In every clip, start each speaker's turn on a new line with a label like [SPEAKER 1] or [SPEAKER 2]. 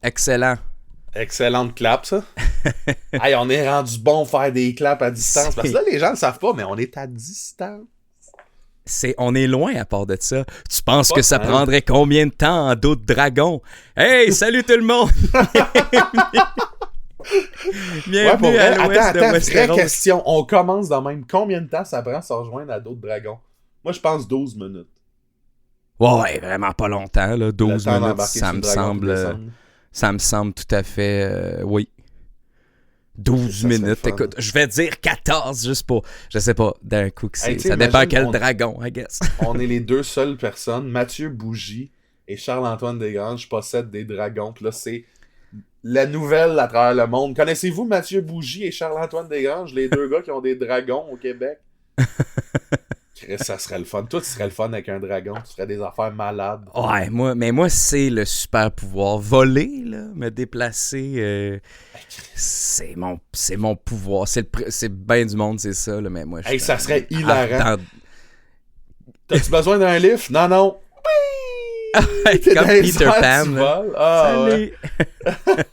[SPEAKER 1] Excellent.
[SPEAKER 2] Excellente clap, ça. Hey, on est rendu bon faire des claps à distance. Parce que là, les gens ne savent pas, mais on est à distance.
[SPEAKER 1] On est loin à part de ça. Tu penses que ça
[SPEAKER 2] mal.
[SPEAKER 1] prendrait combien de temps en dos de dragon? Hey, salut tout le monde! Bienvenue
[SPEAKER 2] Ouais,
[SPEAKER 1] à l'ouest
[SPEAKER 2] attends,
[SPEAKER 1] de Westeros.
[SPEAKER 2] vraie question. On commence dans même. Combien de temps ça prend à se rejoindre à d'autres dragons? Moi, je pense 12 minutes.
[SPEAKER 1] Ouais, vraiment pas longtemps, là. 12
[SPEAKER 2] Le temps
[SPEAKER 1] minutes,
[SPEAKER 2] d'embarquer
[SPEAKER 1] ça
[SPEAKER 2] sur
[SPEAKER 1] me
[SPEAKER 2] le dragon
[SPEAKER 1] semble...
[SPEAKER 2] puis descendre.
[SPEAKER 1] Ça me semble tout à fait... oui. 12
[SPEAKER 2] Ça serait
[SPEAKER 1] minutes,
[SPEAKER 2] fun.
[SPEAKER 1] écoute, je vais dire 14 juste pour... Je sais pas, d'un coup que c'est...
[SPEAKER 2] Hey, tu sais,
[SPEAKER 1] ça dépend
[SPEAKER 2] imagine,
[SPEAKER 1] quel dragon, I guess.
[SPEAKER 2] On est les deux seules personnes. Mathieu Bougie et Charles-Antoine Desgranges possèdent des dragons. Puis là, c'est la nouvelle à travers le monde. Connaissez-vous Mathieu Bougie et Charles-Antoine Desgranges, les deux gars qui ont des dragons au Québec? Chris, ça serait le fun. Toi, tu serais le fun avec un dragon. Tu ferais des affaires malades.
[SPEAKER 1] Ouais, moi, c'est le super pouvoir. Voler, là, me déplacer, c'est mon pouvoir. C'est bien du monde, c'est ça, là, mais moi,
[SPEAKER 2] Hey, ça serait
[SPEAKER 1] Ah,
[SPEAKER 2] hilarant. T'as-tu besoin d'un lift? Non, non. T'es
[SPEAKER 1] Comme
[SPEAKER 2] dans les
[SPEAKER 1] Peter
[SPEAKER 2] airs,
[SPEAKER 1] Pan,
[SPEAKER 2] tu
[SPEAKER 1] là.
[SPEAKER 2] voles. Ah, ouais.
[SPEAKER 1] Salut!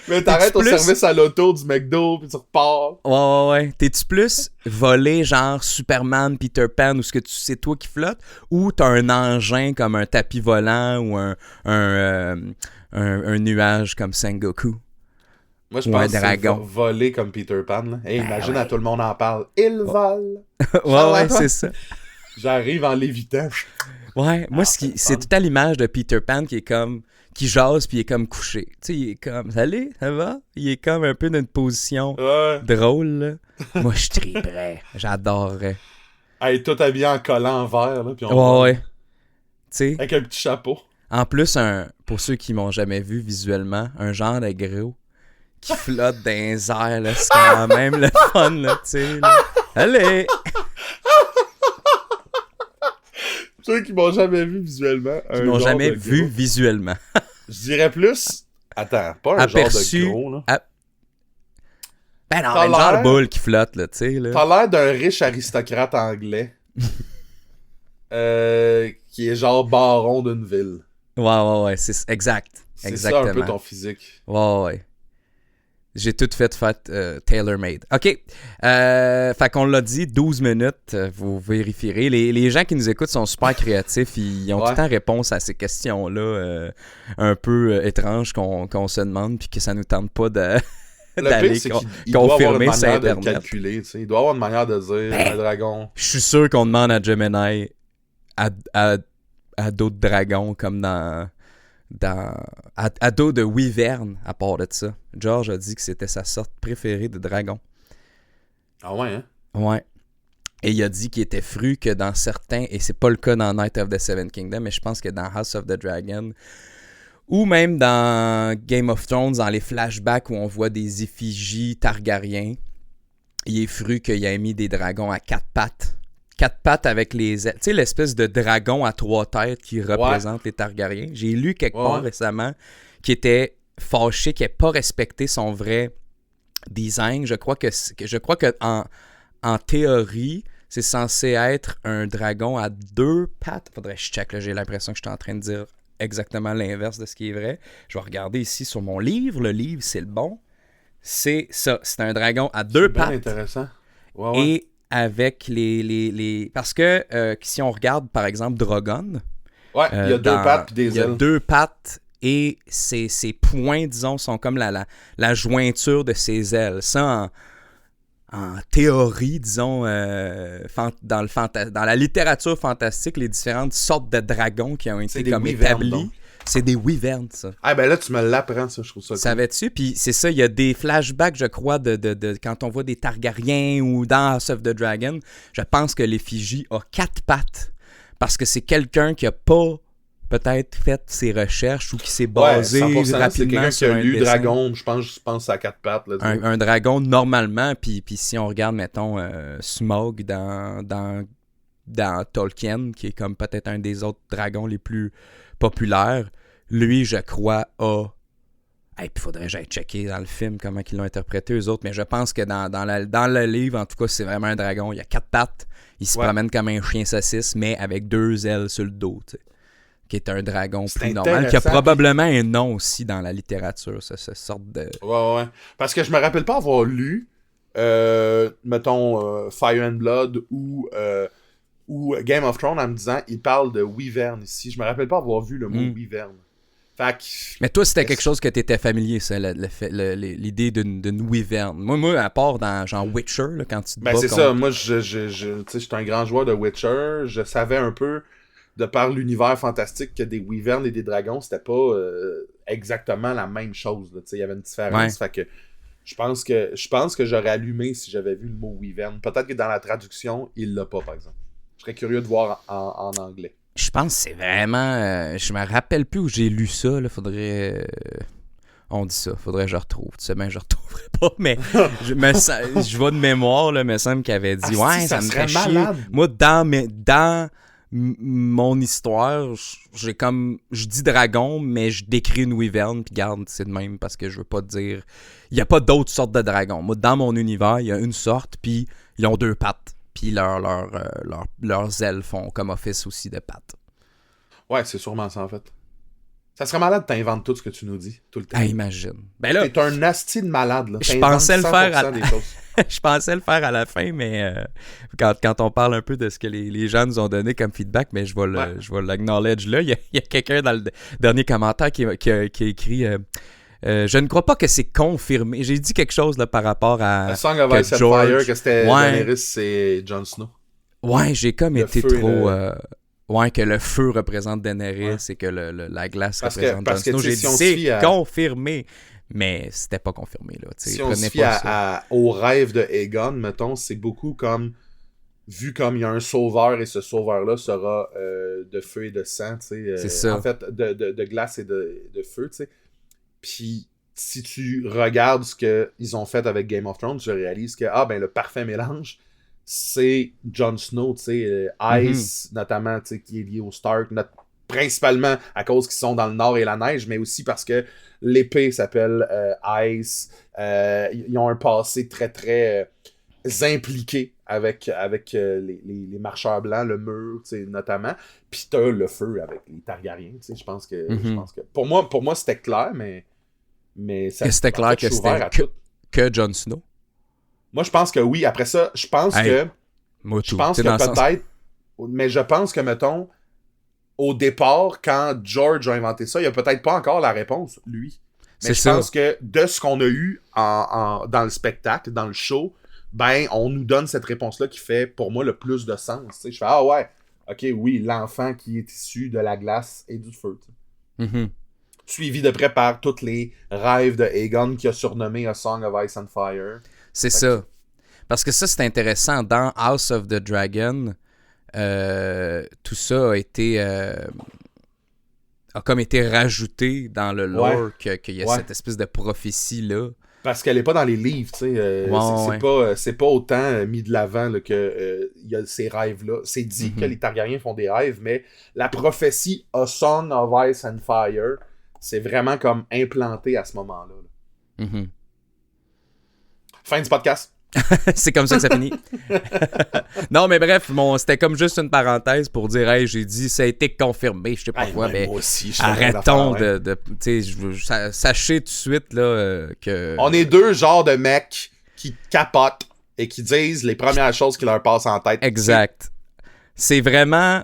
[SPEAKER 2] Mais t'arrêtes au
[SPEAKER 1] Plus-
[SPEAKER 2] service à l'auto du McDo, puis tu repars.
[SPEAKER 1] Ouais. T'es-tu plus volé, genre Superman, Peter Pan, ou ce que c'est toi qui flottes, ou t'as un engin comme un tapis volant ou un nuage comme Sengoku?
[SPEAKER 2] Moi, je
[SPEAKER 1] Ou
[SPEAKER 2] pense
[SPEAKER 1] un
[SPEAKER 2] que c'est
[SPEAKER 1] dragon.
[SPEAKER 2] voler comme Peter Pan. Là. Hey, imagine,
[SPEAKER 1] ouais.
[SPEAKER 2] à tout le monde en parle. Il vole.
[SPEAKER 1] Ouais, c'est ça.
[SPEAKER 2] J'arrive en lévitant.
[SPEAKER 1] Ouais, moi,
[SPEAKER 2] c'est
[SPEAKER 1] c'est
[SPEAKER 2] fun.
[SPEAKER 1] tout à l'image de Peter Pan qui est comme... qui jase puis il est comme couché. Tu sais, il est comme... Salut, ça va? Il est comme un peu dans une position
[SPEAKER 2] Ouais.
[SPEAKER 1] drôle, là. Moi, je triperais. J'adorerais.
[SPEAKER 2] Hey, tout habillé en collant en vert. Là, puis on
[SPEAKER 1] Ouais.
[SPEAKER 2] vole.
[SPEAKER 1] Tu sais,
[SPEAKER 2] Avec un petit chapeau.
[SPEAKER 1] en plus, pour ceux qui m'ont jamais vu visuellement, un genre de gros qui flotte dans les airs, là, c'est quand même le fun, là, tu sais. Là. Allez!
[SPEAKER 2] Ceux qui m'ont jamais vu visuellement.
[SPEAKER 1] Qui
[SPEAKER 2] un
[SPEAKER 1] m'ont
[SPEAKER 2] genre
[SPEAKER 1] jamais
[SPEAKER 2] de
[SPEAKER 1] vu
[SPEAKER 2] gros.
[SPEAKER 1] visuellement.
[SPEAKER 2] Je dirais plus. Attends, pas un
[SPEAKER 1] Aperçu.
[SPEAKER 2] genre de gros, là.
[SPEAKER 1] Ben non,
[SPEAKER 2] T'as
[SPEAKER 1] mais le genre
[SPEAKER 2] l'air-
[SPEAKER 1] boule qui flotte, là, tu sais, là.
[SPEAKER 2] T'as l'air d'un riche aristocrate anglais. Qui est genre baron d'une ville.
[SPEAKER 1] Ouais, c'est exact.
[SPEAKER 2] C'est
[SPEAKER 1] Exactement.
[SPEAKER 2] ça un peu ton physique.
[SPEAKER 1] Ouais. J'ai tout fait tailor-made. OK. Fait qu'on l'a dit, 12 minutes, vous vérifierez. Les gens qui nous écoutent sont super créatifs. Ils ont tout le temps réponse à ces questions-là un peu étranges qu'on se demande puis que ça nous tente pas
[SPEAKER 2] Le
[SPEAKER 1] d'aller
[SPEAKER 2] pire, c'est qu'il doit avoir
[SPEAKER 1] confirmer
[SPEAKER 2] une
[SPEAKER 1] sur
[SPEAKER 2] manière de le
[SPEAKER 1] Internet.
[SPEAKER 2] calculer. Tu sais. Il doit avoir une manière de dire
[SPEAKER 1] Ben,
[SPEAKER 2] un dragon.
[SPEAKER 1] Je suis sûr qu'on demande à Gemini à d'autres dragons comme à dos de wyvern à part de ça. George a dit que c'était sa sorte préférée de dragon.
[SPEAKER 2] Ah ouais, hein?
[SPEAKER 1] Ouais. Et il a dit qu'il était fru que dans certains, et c'est pas le cas dans Night of the Seven Kingdoms, mais je pense que dans House of the Dragon, ou même dans Game of Thrones, dans les flashbacks où on voit des effigies Targaryens, il est fru qu'il a mis des dragons à 4 pattes. 4 pattes avec les ailes. Tu sais, l'espèce de dragon à 3 têtes qui représente les Targaryens. J'ai lu quelque part récemment qui était fâché, qui n'ait pas respecté son vrai design. Je crois que en théorie, c'est censé être un dragon à 2 pattes. Faudrait que je check, là. J'ai l'impression que je suis en train de dire exactement l'inverse de ce qui est vrai. Je vais regarder ici sur mon livre. Le livre, c'est le bon. C'est ça. C'est un dragon à 2 pattes.
[SPEAKER 2] C'est intéressant. Ouais.
[SPEAKER 1] Et avec les... Parce que si on regarde, par exemple, Drogon...
[SPEAKER 2] Ouais, il y a 2 pattes puis des ailes.
[SPEAKER 1] Il y a 2 pattes et ses poings, disons, sont comme la jointure de ses ailes. Ça, en théorie, disons, dans la littérature fantastique, les différentes sortes de dragons qui ont été comme établis, donc. C'est des wyverns, ça.
[SPEAKER 2] Ah ben là, tu me l'apprends, ça, je trouve ça cool.
[SPEAKER 1] Savais-tu? Puis c'est ça, il y a des flashbacks, je crois, de quand on voit des Targaryens ou dans House of the Dragon, je pense que l'effigie a 4 pattes. Parce que c'est quelqu'un qui a pas peut-être fait ses recherches ou qui s'est basé
[SPEAKER 2] 100%,
[SPEAKER 1] rapidement sur un
[SPEAKER 2] lu
[SPEAKER 1] dessin.
[SPEAKER 2] dragon, je pense à 4 pattes. Là,
[SPEAKER 1] un dragon, normalement, puis si on regarde, mettons, Smaug dans Tolkien, qui est comme peut-être un des autres dragons les plus populaires, lui, je crois, a... Puis faudrait que j'aille checker dans le film comment ils l'ont interprété, eux autres, mais je pense que dans le livre, en tout cas, c'est vraiment un dragon. Il y a 4 pattes, il se promène comme un chien saucisse, mais avec 2 ailes sur le dos, tu sais. qui est un dragon
[SPEAKER 2] C'est
[SPEAKER 1] plus normal, qui a
[SPEAKER 2] intéressant,
[SPEAKER 1] probablement un nom aussi dans la littérature, cette sorte de...
[SPEAKER 2] Ouais. Parce que je me rappelle pas avoir lu, mettons, Fire and Blood ou Game of Thrones en me disant, il parle de wyvern ici. Je me rappelle pas avoir vu le mot wyvern. Fait que...
[SPEAKER 1] Mais toi, c'était quelque chose que t'étais familier, ça, l'idée d'une wyvern. Moi, à part dans genre Witcher, là, quand tu te
[SPEAKER 2] Ben
[SPEAKER 1] bats
[SPEAKER 2] c'est
[SPEAKER 1] contre...
[SPEAKER 2] ça, moi j'étais un grand joueur de Witcher, je savais un peu, de par l'univers fantastique, que des wyverns et des dragons, c'était pas exactement la même chose. Il y avait une différence, fait que je pense que j'aurais allumé si j'avais vu le mot wyvern. Peut-être que dans la traduction, il l'a pas, par exemple. Je serais curieux de voir en anglais.
[SPEAKER 1] Je pense que c'est vraiment... je me rappelle plus où j'ai lu ça, là, faudrait... on dit ça, faudrait que je retrouve. Tu sais bien, je retrouverai pas, mais je vais de mémoire, là, me semble qu'il avait dit « Ouais, ça me fait chier. » Moi, dans mon histoire, je dis dragon, mais je décris une wyvern, puis garde, c'est de même, parce que je veux pas dire... Il y a pas d'autres sortes de dragons. Moi, dans mon univers, il y a une sorte, puis ils ont 2 pattes. Puis leurs ailes font comme office aussi de pattes.
[SPEAKER 2] Ouais, c'est sûrement ça, en fait. Ça serait malade de t'inventer tout ce que tu nous dis, tout le temps.
[SPEAKER 1] Ah, imagine. Ben là,
[SPEAKER 2] t'es un asti de malade, là.
[SPEAKER 1] Je pensais le faire
[SPEAKER 2] des choses.
[SPEAKER 1] je pensais le faire à la fin, mais quand on parle un peu de ce que les gens nous ont donné comme feedback, mais je vais l'acknowledge là. Il y a quelqu'un dans le dernier commentaire qui a écrit... je ne crois pas que c'est confirmé. J'ai dit quelque chose là, par rapport à...
[SPEAKER 2] A Song of Ice and Fire, que c'était Daenerys et Jon Snow.
[SPEAKER 1] Ouais, j'ai comme été trop... Ouais, que le feu représente Daenerys et que la glace représente Jon Snow. J'ai dit c'est confirmé, mais c'était pas confirmé. Là,
[SPEAKER 2] si on se fie au rêve de Aegon, mettons, c'est beaucoup comme... Vu comme il y a un sauveur et ce sauveur-là sera de feu et de sang, tu sais.
[SPEAKER 1] C'est ça.
[SPEAKER 2] En fait, de glace et de feu, tu sais. Puis, si tu regardes ce qu'ils ont fait avec Game of Thrones, tu réalises que, le parfait mélange, c'est Jon Snow, tu sais, Ice, notamment, tu sais, qui est lié au Stark, principalement à cause qu'ils sont dans le nord et la neige, mais aussi parce que l'épée s'appelle Ice. Ils ont un passé très, très impliqué avec les marcheurs blancs, le mur, tu sais, notamment. Puis t'as le feu avec les Targaryens, tu sais, je pense que pour moi c'était clair, mais ça,
[SPEAKER 1] c'était clair que c'était que Jon Snow.
[SPEAKER 2] Moi, je pense que oui. Après ça, je pense que peut-être, mais je pense que, mettons, au départ, quand George a inventé ça, il a peut-être pas encore la réponse, lui. Mais je pense que de ce qu'on a eu dans le spectacle, dans le show, on nous donne cette réponse-là qui fait, pour moi, le plus de sens. T'sais. Je fais, ok, oui, l'enfant qui est issu de la glace et du feu. Suivi de près par tous les rêves de Aegon qui a surnommé A Song of Ice and Fire.
[SPEAKER 1] C'est ça. Parce que ça, c'est intéressant. Dans House of the Dragon, tout ça a comme été rajouté dans le lore qu'il y a cette espèce de prophétie-là.
[SPEAKER 2] Parce qu'elle est pas dans les livres, tu sais. C'est pas autant mis de l'avant là, que y a ces rêves-là. C'est dit que les Targaryens font des rêves, mais la prophétie A Song of Ice and Fire, c'est vraiment comme implanté à ce moment-là. Fin du podcast.
[SPEAKER 1] C'est comme ça que ça finit. Non, mais bref, c'était comme juste une parenthèse pour dire, hey, j'ai dit, ça a été confirmé, je sais pas quoi, mais
[SPEAKER 2] moi aussi,
[SPEAKER 1] arrêtons sachez tout de suite là, que...
[SPEAKER 2] On est 2 genres de mecs qui capotent et qui disent les premières choses qui leur passent en tête.
[SPEAKER 1] Exact. C'est vraiment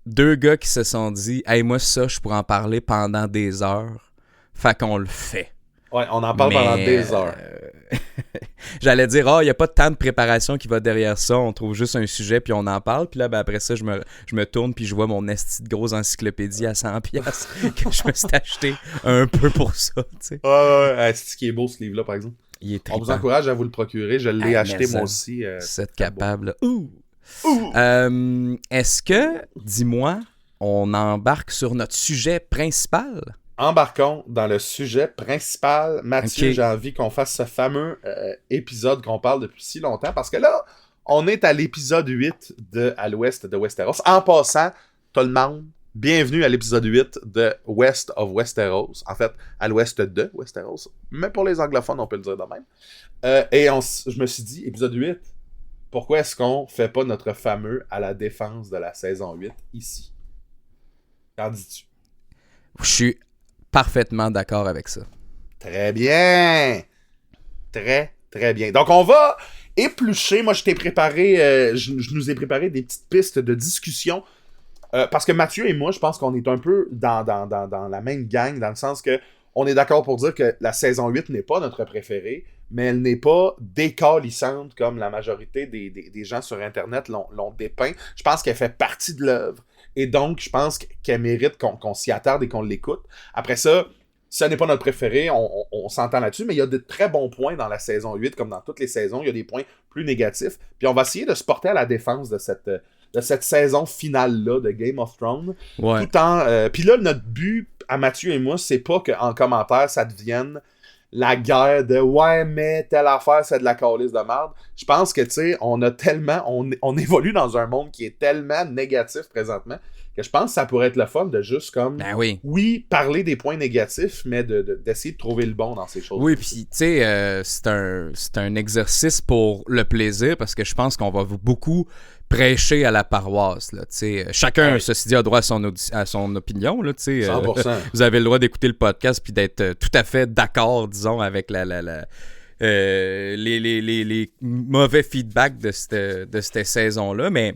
[SPEAKER 1] 2 gars qui se sont dit, hey, moi, ça, je pourrais en parler pendant des heures. Fait qu'on le fait.
[SPEAKER 2] Ouais, on en parle pendant des heures.
[SPEAKER 1] J'allais dire, il n'y a pas tant de préparation qui va derrière ça. On trouve juste un sujet, puis on en parle. Puis là, après ça, je me tourne, puis je vois mon esti de grosse encyclopédie à 100$ que je me suis acheté un peu pour ça. Tu sais.
[SPEAKER 2] C'est ce qui est beau, ce livre-là, par exemple. On vous encourage à vous le procurer. Je l'ai acheté, moi aussi.
[SPEAKER 1] C'est capable. Est-ce que, dis-moi, on embarque sur notre sujet principal?
[SPEAKER 2] Embarquons dans le sujet principal. Mathieu, j'ai envie qu'on fasse ce fameux épisode qu'on parle depuis si longtemps, parce que là, on est à l'épisode 8 de À l'Ouest de Westeros. En passant, tout le monde, bienvenue à l'épisode 8 de West of Westeros. En fait, à l'Ouest de Westeros. Mais pour les anglophones, on peut le dire de même. Je me suis dit, épisode 8, pourquoi est-ce qu'on fait pas notre fameux à la défense de la saison 8 ici? Qu'en dis-tu?
[SPEAKER 1] Je suis parfaitement d'accord avec ça.
[SPEAKER 2] Très bien! Très, très bien. Donc, on va éplucher. Moi, je nous ai préparé des petites pistes de discussion. Parce que Mathieu et moi, je pense qu'on est un peu dans la même gang, dans le sens que on est d'accord pour dire que la saison 8 n'est pas notre préférée, mais elle n'est pas décalissante comme la majorité des gens sur Internet l'ont dépeint. Je pense qu'elle fait partie de l'œuvre. Et donc, je pense qu'elle mérite qu'on s'y attarde et qu'on l'écoute. Après ça, ce n'est pas notre préféré, on s'entend là-dessus, mais il y a de très bons points dans la saison 8, comme dans toutes les saisons. Il y a des points plus négatifs. Puis on va essayer de se porter à la défense de cette saison finale-là de Game of Thrones.
[SPEAKER 1] Ouais.
[SPEAKER 2] Tout en... Puis là, notre but, à Mathieu et moi, c'est pas qu'en commentaire, ça devienne la guerre de « Ouais, mais telle affaire, c'est de la calice de merde ». Je pense que, tu sais, on évolue dans un monde qui est tellement négatif présentement que je pense que ça pourrait être le fun de juste comme...
[SPEAKER 1] Ben oui.
[SPEAKER 2] Oui, parler des points négatifs, mais d'essayer de trouver le bon dans ces choses.
[SPEAKER 1] Oui, puis tu sais, c'est un exercice pour le plaisir parce que je pense qu'on va beaucoup prêcher à la paroisse. Là, chacun, ceci dit, a droit à son opinion. Là,
[SPEAKER 2] 100%.
[SPEAKER 1] Vous avez le droit d'écouter le podcast puis d'être tout à fait d'accord, disons, avec les mauvais feedbacks de cette saison-là, mais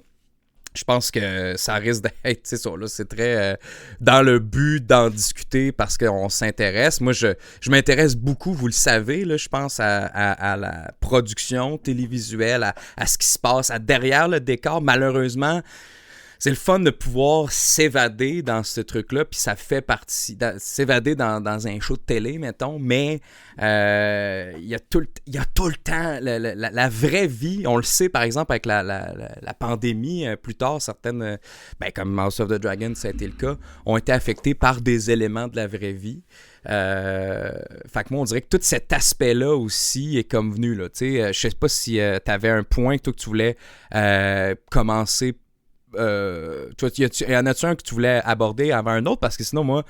[SPEAKER 1] je pense que ça risque d'être, c'est ça, là, c'est très dans le but d'en discuter parce qu'on s'intéresse. Moi, je m'intéresse beaucoup, vous le savez, là, je pense à la production télévisuelle, à ce qui se passe derrière le décor. Malheureusement, c'est le fun de pouvoir s'évader dans ce truc-là, puis ça fait partie... s'évader dans un show de télé, mettons, mais il y a tout le temps la vraie vie. On le sait, par exemple, avec la pandémie, plus tard, certaines, comme House of the Dragon, ça a été le cas, ont été affectées par des éléments de la vraie vie. Fait que moi, on dirait que tout cet aspect-là aussi est comme venu, là. Je sais pas si t'avais un point que tu voulais commencer. Toi, y en a-tu un que tu voulais aborder avant un autre? Parce que sinon, moi,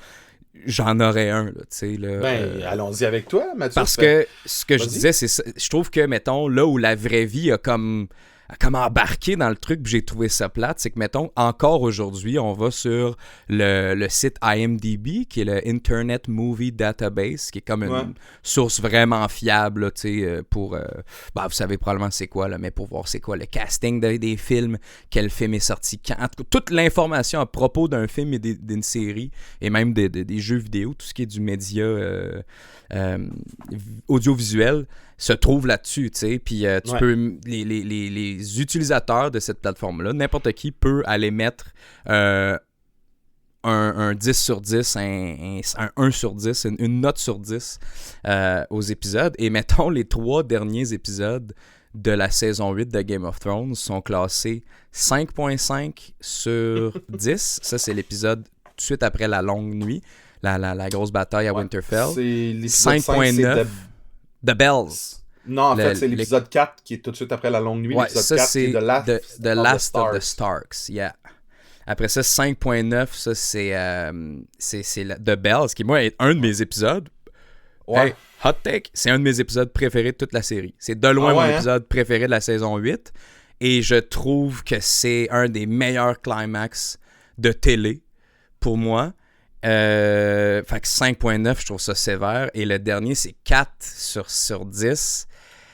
[SPEAKER 1] j'en aurais un. Là,
[SPEAKER 2] allons-y avec toi, Mathieu.
[SPEAKER 1] Parce que ce que je disais, c'est ça. Je trouve que, mettons, là où la vraie vie a comme embarqué dans le truc, puis j'ai trouvé ça plate, c'est que, mettons, encore aujourd'hui, on va sur le site IMDb, qui est le Internet Movie Database, qui est comme une source vraiment fiable, là, pour... vous savez probablement c'est quoi, là, mais pour voir c'est quoi le casting des films, quel film est sorti quand. En tout cas, toute l'information à propos d'un film et d'une série, et même des jeux vidéo, tout ce qui est du média audiovisuel, se trouve là-dessus, tu sais, puis tu peux, les utilisateurs de cette plateforme-là, n'importe qui peut aller mettre un 10 sur 10, un 1 sur 10, une note sur 10 aux épisodes, et mettons, les 3 derniers épisodes de la saison 8 de Game of Thrones sont classés 5.5 sur 10, ça c'est l'épisode tout de suite après la longue nuit, la grosse bataille à Winterfell.
[SPEAKER 2] C'est l'épisode
[SPEAKER 1] 5.9 The Bells.
[SPEAKER 2] Non, en fait, c'est l'épisode 4 qui est tout de suite après la longue nuit.
[SPEAKER 1] Ouais,
[SPEAKER 2] l'épisode
[SPEAKER 1] ça,
[SPEAKER 2] 4 qui est
[SPEAKER 1] The Last of the Starks. Yeah. Après ça, 5.9, ça, c'est The Bells, qui, moi, est un de mes épisodes.
[SPEAKER 2] Ouais.
[SPEAKER 1] Hey, hot take, c'est un de mes épisodes préférés de toute la série. C'est de loin mon épisode préféré de la saison 8. Et je trouve que c'est un des meilleurs climax de télé pour moi. Fait que 5.9, je trouve ça sévère. Et le dernier, c'est 4 sur 10.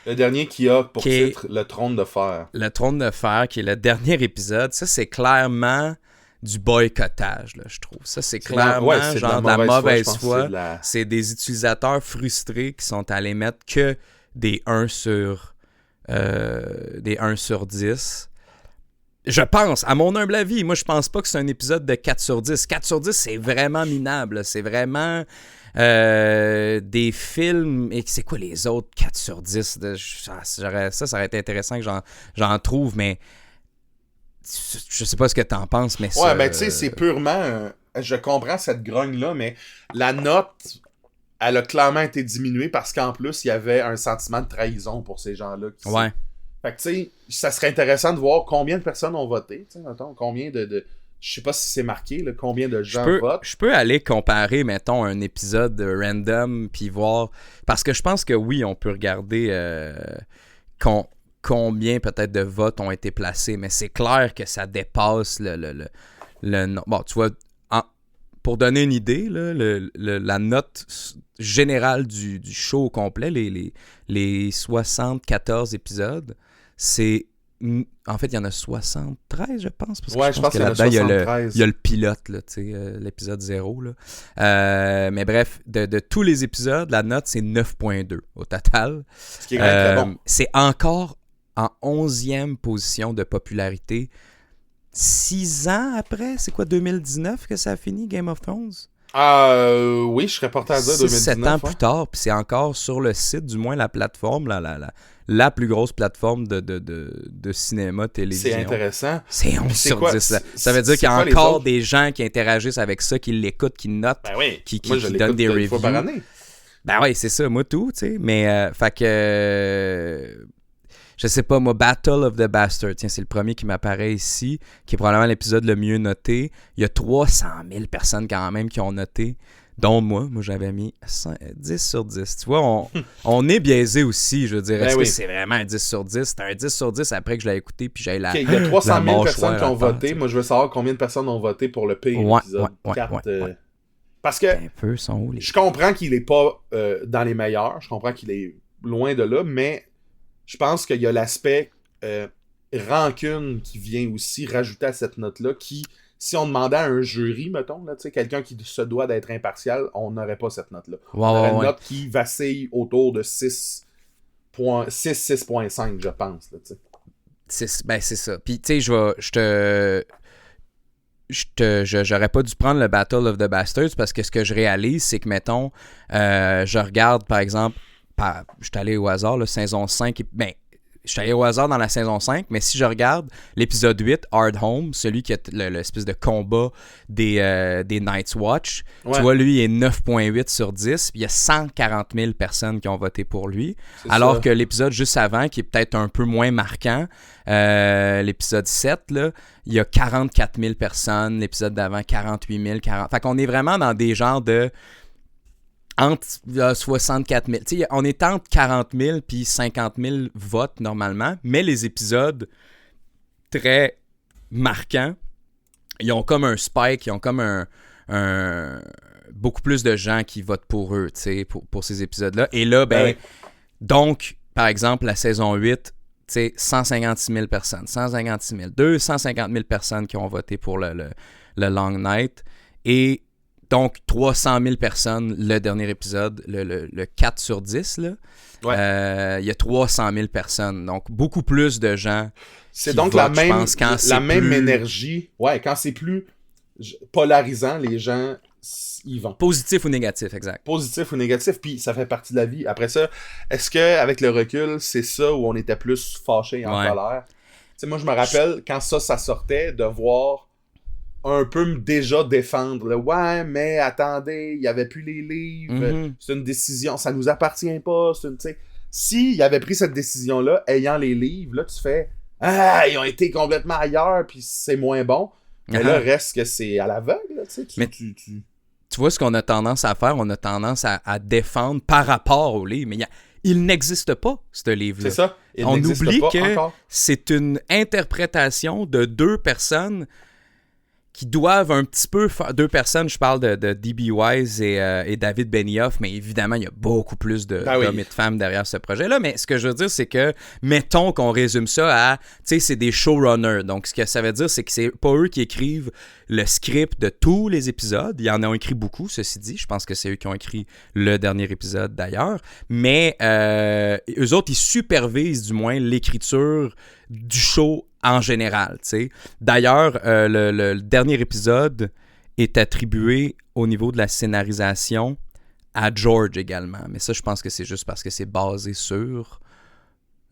[SPEAKER 2] Le dernier qui a pour titre Le Trône de Fer. Le
[SPEAKER 1] Trône de Fer, qui est le dernier épisode. Ça, c'est clairement du boycottage, là, je trouve. Ça, c'est clairement genre de la mauvaise foi. C'est des utilisateurs frustrés qui sont allés mettre que des 1 sur 10. Je pense, à mon humble avis, moi je pense pas que c'est un épisode de 4 sur 10. 4 sur 10, c'est vraiment minable. C'est vraiment des films... Et c'est quoi les autres 4 sur 10? Ça aurait été intéressant que j'en trouve, mais je sais pas ce que t'en penses, mais ça...
[SPEAKER 2] Ouais, ben tu sais, c'est purement... je comprends cette grogne-là, mais la note, elle a clairement été diminuée parce qu'en plus, il y avait un sentiment de trahison pour ces gens-là.
[SPEAKER 1] Ouais.
[SPEAKER 2] Fait que, tu sais, ça serait intéressant de voir combien de personnes ont voté, tu sais, mettons, combien de... Je sais pas si c'est marqué, là, combien de gens votent.
[SPEAKER 1] Je peux aller comparer, mettons, un épisode random, puis voir... Parce que je pense que oui, on peut regarder combien peut-être de votes ont été placés, mais c'est clair que ça dépasse le... Bon, tu vois, pour donner une idée, là, la note générale du show au complet, les 74 épisodes, c'est... En fait, il y en a 73, je pense. Parce que
[SPEAKER 2] ouais, je pense
[SPEAKER 1] que
[SPEAKER 2] qu'il y en a
[SPEAKER 1] là-dedans,
[SPEAKER 2] 73.
[SPEAKER 1] il y a le pilote, là, l'épisode 0. Là. Mais bref, de tous les épisodes, la note, c'est 9.2 au total.
[SPEAKER 2] Ce qui est quand même très bon.
[SPEAKER 1] C'est encore en 11e position de popularité. 6 ans après, c'est quoi, 2019 que ça a fini, Game of Thrones?
[SPEAKER 2] Oui, je serais porté à dire 2019.
[SPEAKER 1] 7 ans plus tard, puis c'est encore sur le site, du moins la plateforme, la plus grosse plateforme de cinéma, télévision.
[SPEAKER 2] C'est intéressant.
[SPEAKER 1] C'est 11 sur 10. Ça veut dire qu'il y a encore des gens qui interagissent avec ça, qui l'écoutent, qui notent,
[SPEAKER 2] ben oui.
[SPEAKER 1] qui
[SPEAKER 2] Moi, je
[SPEAKER 1] donnent des reviews.
[SPEAKER 2] Fois par année.
[SPEAKER 1] Ben oui, c'est ça, moi tout, tu sais. Mais, fait que... je sais pas, moi, Battle of the Bastard, tiens, c'est le premier qui m'apparaît ici, qui est probablement l'épisode le mieux noté. Il y a 300 000 personnes quand même qui ont noté, dont moi. Moi, j'avais mis 10 sur 10. Tu vois, on est biaisé aussi, je veux dire. Est-ce que c'est vraiment un 10 sur 10? C'est un 10 sur 10 après que je l'ai écouté, puis j'ai la
[SPEAKER 2] il y a 300 000 personnes qui ont voté.
[SPEAKER 1] T'sais.
[SPEAKER 2] Moi, je veux savoir combien de personnes ont voté pour le pire épisode 4. Parce que
[SPEAKER 1] un peu, sont où,
[SPEAKER 2] je comprends qu'il est pas dans les meilleurs. Je comprends qu'il est loin de là, mais je pense qu'il y a l'aspect rancune qui vient aussi rajouter à cette note-là, qui, si on demandait à un jury, mettons, là, quelqu'un qui se doit d'être impartial, on n'aurait pas cette note-là. On aurait une note qui vacille autour de 6.5, je pense. Là,
[SPEAKER 1] ben, c'est ça. Puis, tu sais, j'aurais pas dû prendre le Battle of the Bastards parce que ce que je réalise, c'est que, mettons, je regarde, par exemple, je suis allé au hasard, là, saison 5, je suis allé au hasard dans la saison 5, mais si je regarde l'épisode 8, Hard Home, celui qui a l'espèce de combat des Night's Watch, tu vois, lui, il est 9.8 sur 10, puis il y a 140 000 personnes qui ont voté pour lui, alors que l'épisode juste avant, qui est peut-être un peu moins marquant, l'épisode 7, là, il y a 44 000 personnes, l'épisode d'avant, 48 000, 40... Fait qu'on est vraiment dans des genres de... entre 64 000. T'sais, on est entre 40 000 puis 50 000 votes normalement, mais les épisodes très marquants, ils ont comme un spike, ils ont comme un beaucoup plus de gens qui votent pour eux, pour ces épisodes-là. Et là, donc, par exemple, la saison 8, 156 000 personnes, 156 000, 250 000 personnes qui ont voté pour le Long Night. Et donc, 300 000 personnes, le dernier épisode, le 4 sur 10, là. Ouais. Il y a 300 000 personnes. Donc, beaucoup plus de gens.
[SPEAKER 2] C'est donc votent, la même énergie. Ouais, quand c'est plus polarisant, les gens y vont.
[SPEAKER 1] Positif ou négatif, exact.
[SPEAKER 2] Positif ou négatif, puis ça fait partie de la vie. Après ça, est-ce qu'avec le recul, c'est ça où on était plus fâché et en colère? Tu sais, moi, je me rappelle, quand ça sortait, de voir un peu me déjà défendre. Là, ouais, mais attendez, il n'y avait plus les livres, c'est une décision, ça nous appartient pas, c'est une, t'sais. S'il avait pris cette décision-là, ayant les livres, là, tu fais « Ah, ils ont été complètement ailleurs, puis c'est moins bon. » Mais là, reste que c'est à l'aveugle, tu sais.
[SPEAKER 1] Tu vois ce qu'on a tendance à faire? On a tendance à défendre par rapport au livre, mais il n'existe pas, ce livre-là.
[SPEAKER 2] C'est ça.
[SPEAKER 1] On oublie que c'est une interprétation de deux personnes qui doivent un petit peu faire... Deux personnes, je parle de D.B. Wise et David Benioff, mais évidemment, il y a beaucoup plus d'hommes et de femmes derrière ce projet-là. Mais ce que je veux dire, c'est que, mettons qu'on résume ça à, tu sais, c'est des showrunners. Donc, ce que ça veut dire, c'est que c'est pas eux qui écrivent le script de tous les épisodes. Ils en ont écrit beaucoup, ceci dit. Je pense que c'est eux qui ont écrit le dernier épisode, d'ailleurs. Mais eux autres, ils supervisent, du moins, l'écriture du show en général, tu sais. D'ailleurs, le dernier épisode est attribué au niveau de la scénarisation à George également. Mais ça, je pense que c'est juste parce que c'est basé sur...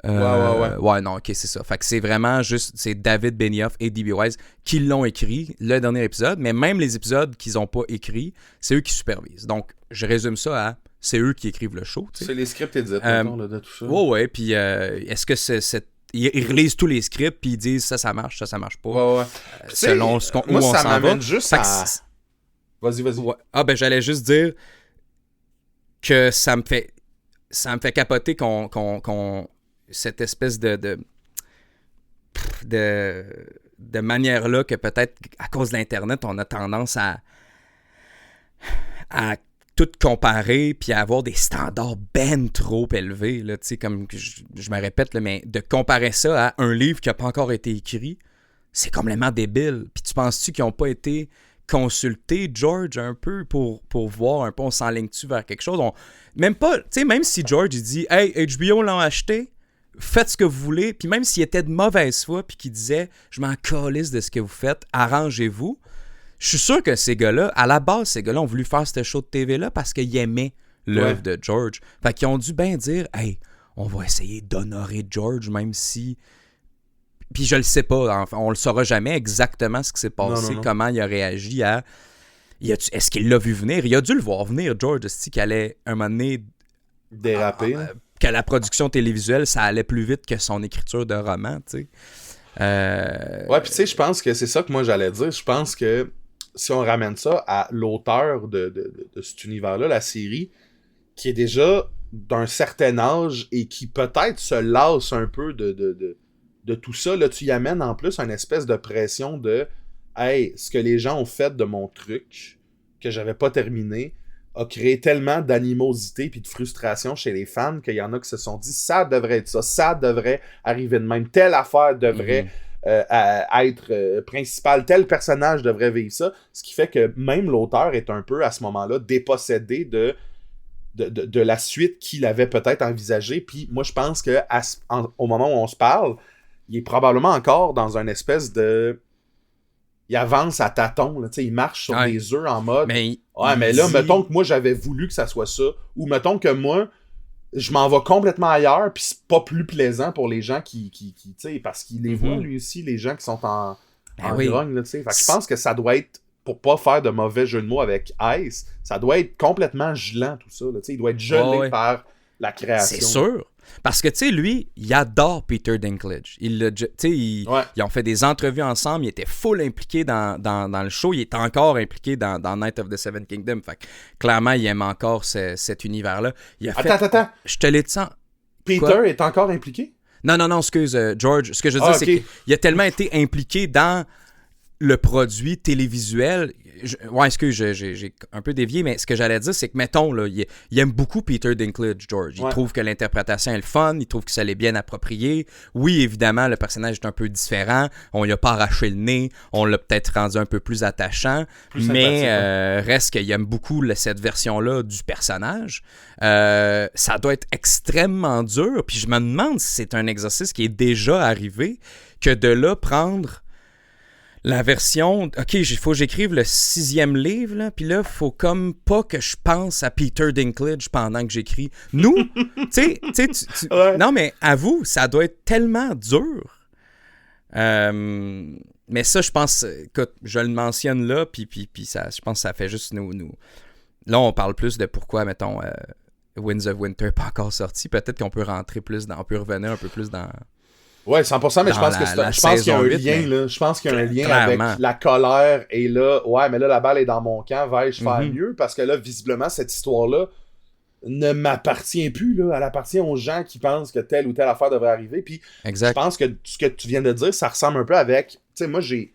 [SPEAKER 1] Ouais, non, ok, c'est ça. Fait que c'est vraiment juste... C'est David Benioff et D.B. Wise qui l'ont écrit, le dernier épisode. Mais même les épisodes qu'ils n'ont pas écrits, c'est eux qui supervisent. Donc, je résume ça à... C'est eux qui écrivent le show, tu sais.
[SPEAKER 2] C'est les scripts édits, de tout ça.
[SPEAKER 1] Ouais, puis est-ce que ils relisent tous les scripts puis ils disent ça marche pas.
[SPEAKER 2] Ouais.
[SPEAKER 1] Selon où on
[SPEAKER 2] ça
[SPEAKER 1] s'en
[SPEAKER 2] m'amène
[SPEAKER 1] va.
[SPEAKER 2] Juste à... Vas-y.
[SPEAKER 1] Ouais. Ah ben j'allais juste dire que ça me fait capoter qu'on cette espèce de manière là que peut-être à cause de l'internet on a tendance à à tout comparer puis à avoir des standards ben trop élevés, là, tu sais, comme je me répète, là, mais de comparer ça à un livre qui n'a pas encore été écrit, c'est complètement débile. Puis tu penses-tu qu'ils n'ont pas été consultés, George, un peu, pour voir un peu, on s'enligne-tu vers quelque chose? Même pas, tu sais, même si George, il dit « Hey, HBO l'ont acheté, faites ce que vous voulez », puis même s'il était de mauvaise foi, puis qu'il disait « Je m'en calisse de ce que vous faites, arrangez-vous », je suis sûr que ces gars-là, à la base, ces gars-là ont voulu faire ce show de TV-là parce qu'ils aimaient l'œuvre de George. Fait qu'ils ont dû bien dire « Hey, on va essayer d'honorer George, même si... » Puis je le sais pas, on le saura jamais exactement ce qui s'est passé,
[SPEAKER 2] Non.
[SPEAKER 1] comment il a réagi à... Est-ce qu'il l'a vu venir? Il a dû le voir venir, George, qu'il allait, un moment donné...
[SPEAKER 2] Déraper.
[SPEAKER 1] Que la production télévisuelle, ça allait plus vite que son écriture de roman, tu sais.
[SPEAKER 2] Ouais, puis tu sais, je pense que c'est ça que moi j'allais dire. Je pense que si on ramène ça à l'auteur de cet univers-là, la série, qui est déjà d'un certain âge et qui peut-être se lasse un peu de tout ça, là, tu y amènes en plus une espèce de pression de « Hey, ce que les gens ont fait de mon truc, que j'avais pas terminé, a créé tellement d'animosité puis de frustration chez les fans qu'il y en a qui se sont dit « Ça devrait être ça devrait arriver de même, telle affaire devrait... être principal, tel personnage devrait vivre ça », ce qui fait que même l'auteur est un peu à ce moment-là dépossédé de la suite qu'il avait peut-être envisagée. Puis moi je pense que au moment où on se parle, il est probablement encore dans une espèce de... Il avance à tâtons, là, il marche sur des œufs en mode mais là, mettons que moi j'avais voulu que ça soit ça, ou mettons que moi je m'en vais complètement ailleurs, puis c'est pas plus plaisant pour les gens qui tu sais, parce qu'il les voit lui aussi, les gens qui sont en grogne, là, tu sais. Fait que je pense que ça doit être, pour pas faire de mauvais jeu de mots avec Ice, ça doit être complètement gelant tout ça, là, tu sais, il doit être gelé par la création.
[SPEAKER 1] C'est sûr. Parce que, tu sais, lui, il adore Peter Dinklage. Ils ont fait des entrevues ensemble, il était full impliqué dans le show, il est encore impliqué dans Night of the Seven Kingdoms. Fait que, clairement, il aime encore cet univers-là.
[SPEAKER 2] Attends.
[SPEAKER 1] Je te l'ai dit ça.
[SPEAKER 2] Peter est encore impliqué?
[SPEAKER 1] Non, excuse, George. Ce que je veux dire, c'est qu'il a tellement été impliqué dans le produit télévisuel. J'ai un peu dévié, mais ce que j'allais dire, c'est que, mettons, là, il aime beaucoup Peter Dinklage, George. Il trouve que l'interprétation est le fun, il trouve que ça l'est bien approprié. Oui, évidemment, le personnage est un peu différent, on lui a pas arraché le nez, on l'a peut-être rendu un peu plus attachant, mais reste qu'il aime beaucoup cette version-là du personnage. Ça doit être extrêmement dur, puis je me demande si c'est un exercice qui est déjà arrivé, que de là prendre... La version... OK, il faut que j'écrive le 6e livre, là, puis là, il faut comme pas que je pense à Peter Dinklage pendant que j'écris. Nous, tu sais, non, mais avoue, ça doit être tellement dur. Mais ça, je pense... Écoute, je le mentionne là, puis ça, je pense que ça fait juste nous... Là, on parle plus de pourquoi, mettons, Winds of Winter n'est pas encore sorti. Peut-être qu'on peut rentrer plus dans... On peut revenir un peu plus dans...
[SPEAKER 2] Ouais, 100%, mais je pense qu'il y a un lien, là. Je pense qu'il y a un lien avec la colère et là, ouais, mais là, la balle est dans mon camp, vais-je faire mieux? Parce que là, visiblement, cette histoire-là ne m'appartient plus, là. Elle appartient aux gens qui pensent que telle ou telle affaire devrait arriver. Puis, je pense que ce que tu viens de dire, ça ressemble un peu avec... Tu sais, moi, j'ai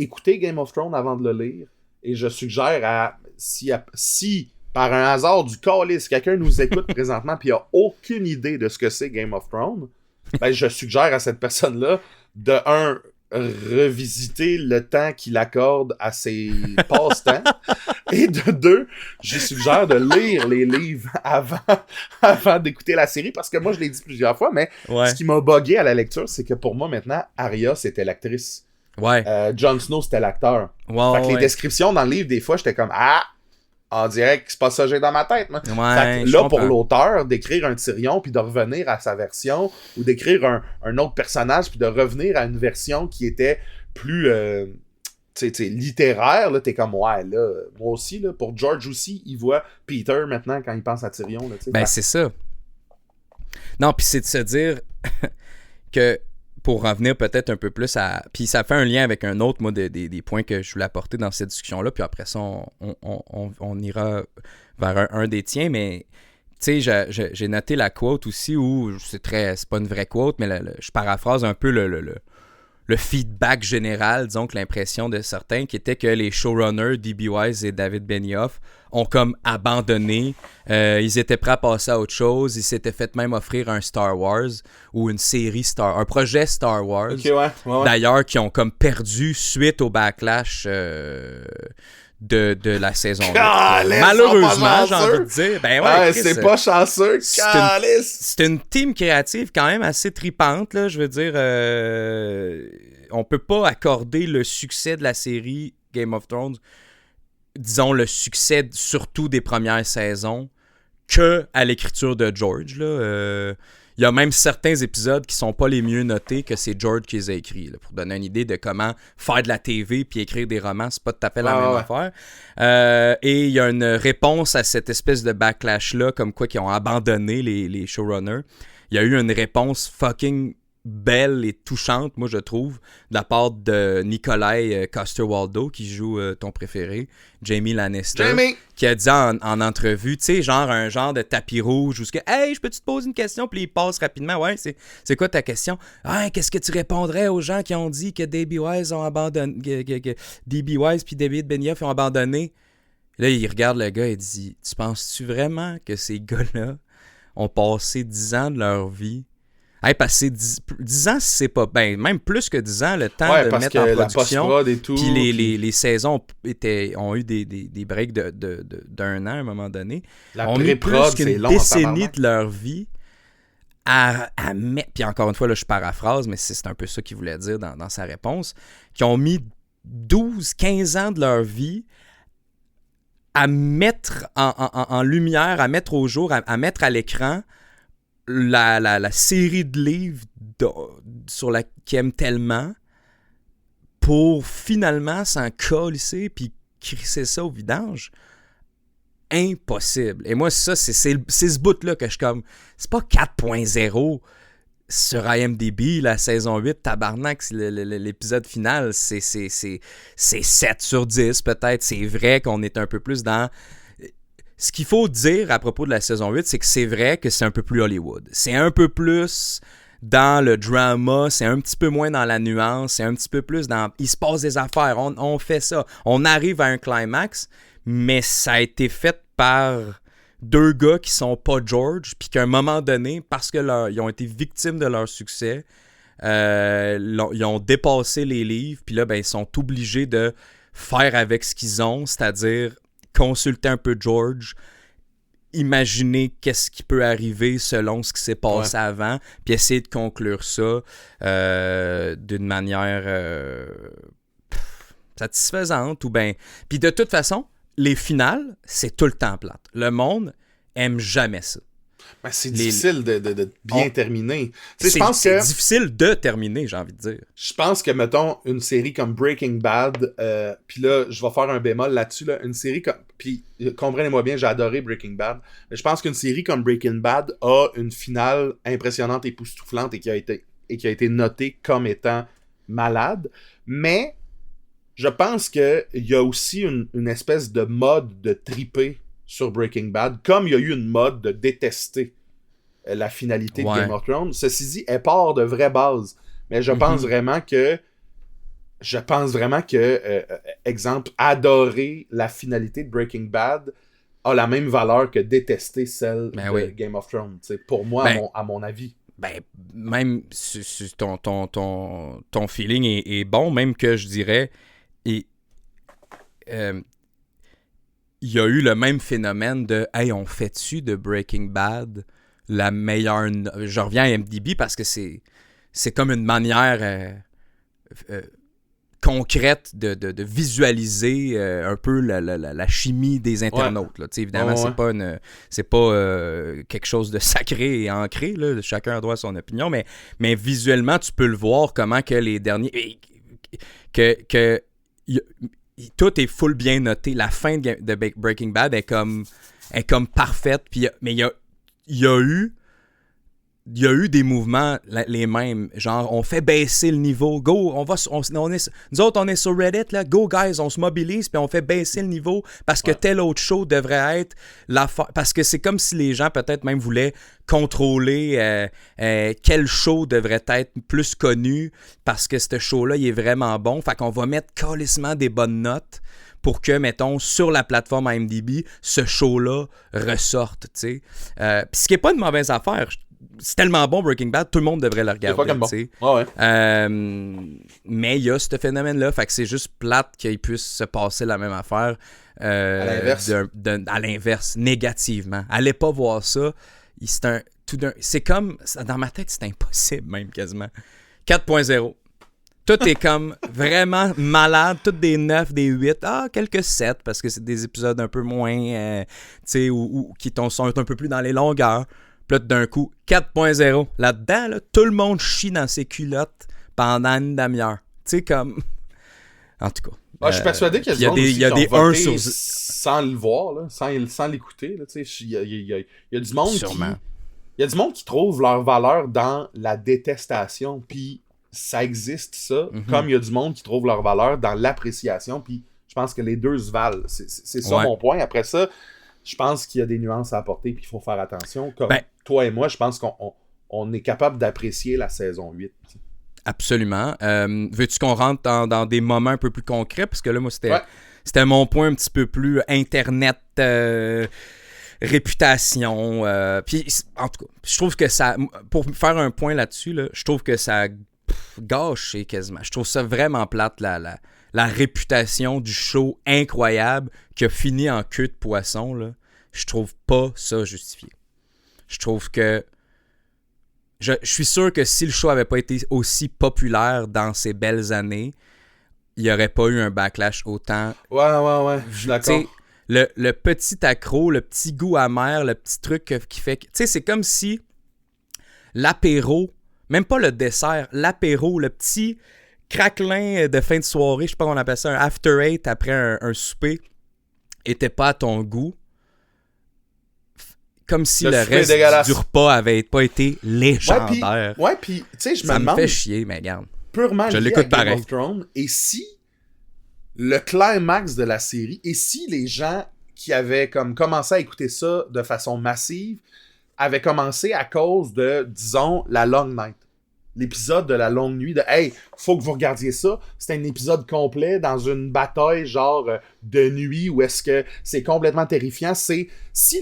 [SPEAKER 2] écouté Game of Thrones avant de le lire et je suggère si par un hasard du calice, quelqu'un nous écoute présentement puis a aucune idée de ce que c'est Game of Thrones, ben, je suggère à cette personne-là de revisiter le temps qu'il accorde à ses passe-temps et de 2, je suggère de lire les livres avant d'écouter la série parce que moi je l'ai dit plusieurs fois, mais ce qui m'a bugué à la lecture, c'est que pour moi maintenant Arya c'était l'actrice, Jon Snow c'était l'acteur, fait que les descriptions dans le livre des fois j'étais comme on dirait que c'est pas ça que j'ai dans ma tête. Moi. Fait que là, pour l'auteur, d'écrire un Tyrion puis de revenir à sa version, ou d'écrire un autre personnage puis de revenir à une version qui était plus littéraire, là, t'es comme, ouais, là, moi aussi, là, pour George aussi, il voit Peter maintenant quand il pense à Tyrion. Là,
[SPEAKER 1] ben, c'est ça. Non, puis c'est de se dire que pour revenir peut-être un peu plus à... Puis ça fait un lien avec un autre, moi, des points que je voulais apporter dans cette discussion-là, puis après ça, on ira vers un des tiens, mais tu sais, j'ai noté la quote aussi, où c'est pas une vraie quote, mais je paraphrase un peu le feedback général, disons que l'impression de certains, qui était que les showrunners, D.B. Weiss et David Benioff, ont comme abandonné. Ils étaient prêts à passer à autre chose. Ils s'étaient fait même offrir un Star Wars ou une série un projet Star Wars.
[SPEAKER 2] Ok, ouais.
[SPEAKER 1] D'ailleurs, qui ont comme perdu suite au backlash de la saison 8. Malheureusement, j'ai envie de dire. Ben ouais, Chris,
[SPEAKER 2] c'est pas chanceux.
[SPEAKER 1] C'est une team créative quand même assez tripante, là. Je veux dire, on peut pas accorder le succès de la série Game of Thrones, disons le succès surtout des premières saisons, que à l'écriture de George, là. Il y a même certains épisodes qui sont pas les mieux notés que c'est George qui les a écrits. Là, pour donner une idée de comment faire de la TV puis écrire des romans, c'est pas tout à fait la même affaire. Et il y a une réponse à cette espèce de backlash-là, comme quoi qu'ils ont abandonné les showrunners. Il y a eu une réponse fucking belle et touchante, moi je trouve, de la part de Nikolai Coster-Waldau, qui joue ton préféré, Jaime Lannister, qui a dit en entrevue, tu sais, genre un genre de tapis rouge, où ce que, hey, je peux-tu te poser une question, puis il passe rapidement, ouais, c'est quoi ta question? Ah, qu'est-ce que tu répondrais aux gens qui ont dit que D.B. Weiss ont abandonné, que D.B. Weiss puis David Benioff ont abandonné? Là, il regarde le gars et dit, tu penses-tu vraiment que ces gars-là ont passé 10 ans de leur vie? Hey, passer 10 ans, c'est pas... Ben, même plus que 10 ans, le temps de mettre en production. Puis les saisons ont eu des breaks d'un an à un moment donné.
[SPEAKER 2] La
[SPEAKER 1] ont mis plus qu'une décennie de leur vie à mettre... Puis encore une fois, là, je paraphrase, mais c'est un peu ça qu'il voulait dire dans sa réponse. Qui ont mis 12-15 ans de leur vie à mettre en lumière, à mettre au jour, à mettre à l'écran la série de livres qu'ils aiment tellement pour finalement s'en colisser puis crisser ça au vidange. Impossible. Et moi, ça, c'est ce bout-là que je suis comme... C'est pas 4.0 sur IMDb, la saison 8, tabarnak, l'épisode final, c'est 7 sur 10 peut-être. C'est vrai qu'on est un peu plus dans... Ce qu'il faut dire à propos de la saison 8, c'est que c'est vrai que c'est un peu plus Hollywood. C'est un peu plus dans le drama, c'est un petit peu moins dans la nuance, c'est un petit peu plus dans... Il se passe des affaires, on fait ça. On arrive à un climax, mais ça a été fait par deux gars qui sont pas George, puis qu'à un moment donné, parce qu'ils ont été victimes de leur succès, ils ont dépassé les livres, puis là, ben, ils sont obligés de faire avec ce qu'ils ont, c'est-à-dire consulter un peu George, imaginer qu'est-ce qui peut arriver selon ce qui s'est passé avant, puis essayer de conclure ça d'une manière satisfaisante, ou bien... Puis de toute façon, les finales, c'est tout le temps plate. Le monde aime jamais ça.
[SPEAKER 2] Ben, c'est difficile de bien terminer.
[SPEAKER 1] C'est difficile de terminer, j'ai envie de dire.
[SPEAKER 2] Je pense que, mettons, une série comme Breaking Bad, puis là, je vais faire un bémol là-dessus, là, une série comme... Puis, comprenez-moi bien, j'ai adoré Breaking Bad, mais je pense qu'une série comme Breaking Bad a une finale impressionnante, époustouflante, et qui a été notée comme étant malade, mais je pense qu'il y a aussi une espèce de mode de triper sur Breaking Bad, comme il y a eu une mode de détester la finalité de Game of Thrones. Ceci dit, elle part de vraies bases. Mais je pense vraiment que exemple, adorer la finalité de Breaking Bad a la même valeur que détester celle de Game of Thrones. Pour moi, à mon avis.
[SPEAKER 1] Ben, même ton feeling est bon, même que je dirais... il y a eu le même phénomène de « Hey, on fait-tu de Breaking Bad la meilleure... » Je reviens à IMDb parce que c'est comme une manière concrète de visualiser un peu la chimie des internautes. Là. Évidemment, c'est pas quelque chose de sacré et ancré. Là. Chacun a droit à son opinion. Mais visuellement, tu peux le voir comment que les derniers... tout est full bien noté. La fin de Breaking Bad est comme parfaite. Mais il y a eu il y a eu des mouvements les mêmes. Genre, on fait baisser le niveau. Go, nous autres, on est sur Reddit, là. Go, guys, on se mobilise, puis on fait baisser le niveau parce que tel autre show devrait être parce que c'est comme si les gens, peut-être même, voulaient contrôler quel show devrait être plus connu parce que ce show-là, il est vraiment bon. Fait qu'on va mettre calissement des bonnes notes pour que, mettons, sur la plateforme IMDb, ce show-là ressorte, tu sais. Puis ce qui n'est pas une mauvaise affaire. C'est tellement bon, Breaking Bad, tout le monde devrait le regarder.
[SPEAKER 2] Bon.
[SPEAKER 1] Mais il y a ce phénomène-là, fait que c'est juste plate qu'il puisse se passer la même affaire à l'inverse, négativement. Allez pas voir ça. C'est comme, dans ma tête, c'est impossible même quasiment. 4.0. Tout est comme vraiment malade, toutes des 9, des 8, quelques 7 parce que c'est des épisodes un peu moins, tu sais, ou qui sont un peu plus dans les longueurs. Puis là, d'un coup, 4.0. Là-dedans, là, tout le monde chie dans ses culottes pendant une demi-heure. Tu sais, comme... En tout cas.
[SPEAKER 2] Je suis persuadé qu'il y a des 1 sur... sans le voir, là, sans l'écouter. Là, il y a du monde
[SPEAKER 1] Sûrement.
[SPEAKER 2] Il y a du monde qui trouve leur valeur dans la détestation, puis ça existe, ça, comme il y a du monde qui trouve leur valeur dans l'appréciation, puis je pense que les deux se valent. C'est ça mon point. Après ça, je pense qu'il y a des nuances à apporter, puis il faut faire attention. Comme toi et moi, je pense qu'on est capable d'apprécier la saison 8.
[SPEAKER 1] Absolument. Veux-tu qu'on rentre dans des moments un peu plus concrets? Parce que là, moi, c'était mon point un petit peu plus Internet, réputation. Puis, en tout cas, je trouve que ça... Pour faire un point là-dessus, là, je trouve que ça gâche quasiment. Je trouve ça vraiment plate, la réputation du show incroyable qui a fini en queue de poisson. Là. Je trouve pas ça justifié. Je trouve que... Je suis sûr que si le show avait pas été aussi populaire dans ces belles années, il n'y aurait pas eu un backlash autant.
[SPEAKER 2] Ouais, je suis d'accord.
[SPEAKER 1] Le petit accro, le petit goût amer, le petit truc qui fait... Tu sais, c'est comme si l'apéro, même pas le dessert, l'apéro, le petit craquelin de fin de soirée, je sais pas comment on appelle ça, un after eight après un souper, était pas à ton goût. Comme si le reste du repas avait pas été légendaire.
[SPEAKER 2] Ouais, puis tu sais, je me demande...
[SPEAKER 1] Ça me fait chier, mais regarde.
[SPEAKER 2] Purement lié à Game of Thrones. Et si le climax de la série, et si les gens qui avaient comme commencé à écouter ça de façon massive avaient commencé à cause de, disons, la Long Night. L'épisode de la longue nuit de « Hey, faut que vous regardiez ça ». C'était un épisode complet dans une bataille genre de nuit où est-ce que c'est complètement terrifiant. Si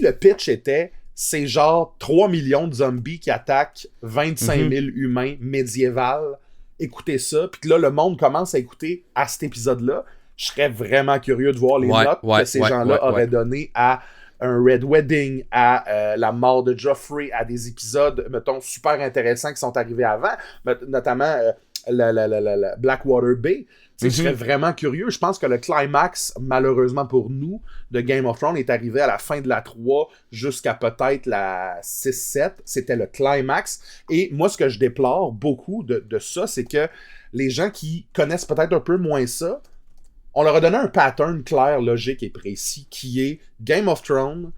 [SPEAKER 2] le pitch était... C'est genre 3 millions de zombies qui attaquent 25 000 humains médiévals. Écoutez ça. Puis que là, le monde commence à écouter à cet épisode-là. Je serais vraiment curieux de voir les notes que ces gens-là auraient donné à un Red Wedding, à la mort de Joffrey, à des épisodes, mettons, super intéressants qui sont arrivés avant, notamment la Blackwater Bay. Je serais vraiment curieux. Je pense que le climax, malheureusement pour nous, de Game of Thrones est arrivé à la fin de la 3 jusqu'à peut-être la 6-7. C'était le climax. Et moi, ce que je déplore beaucoup de ça, c'est que les gens qui connaissent peut-être un peu moins ça, on leur a donné un pattern clair, logique et précis qui est Game of Thrones,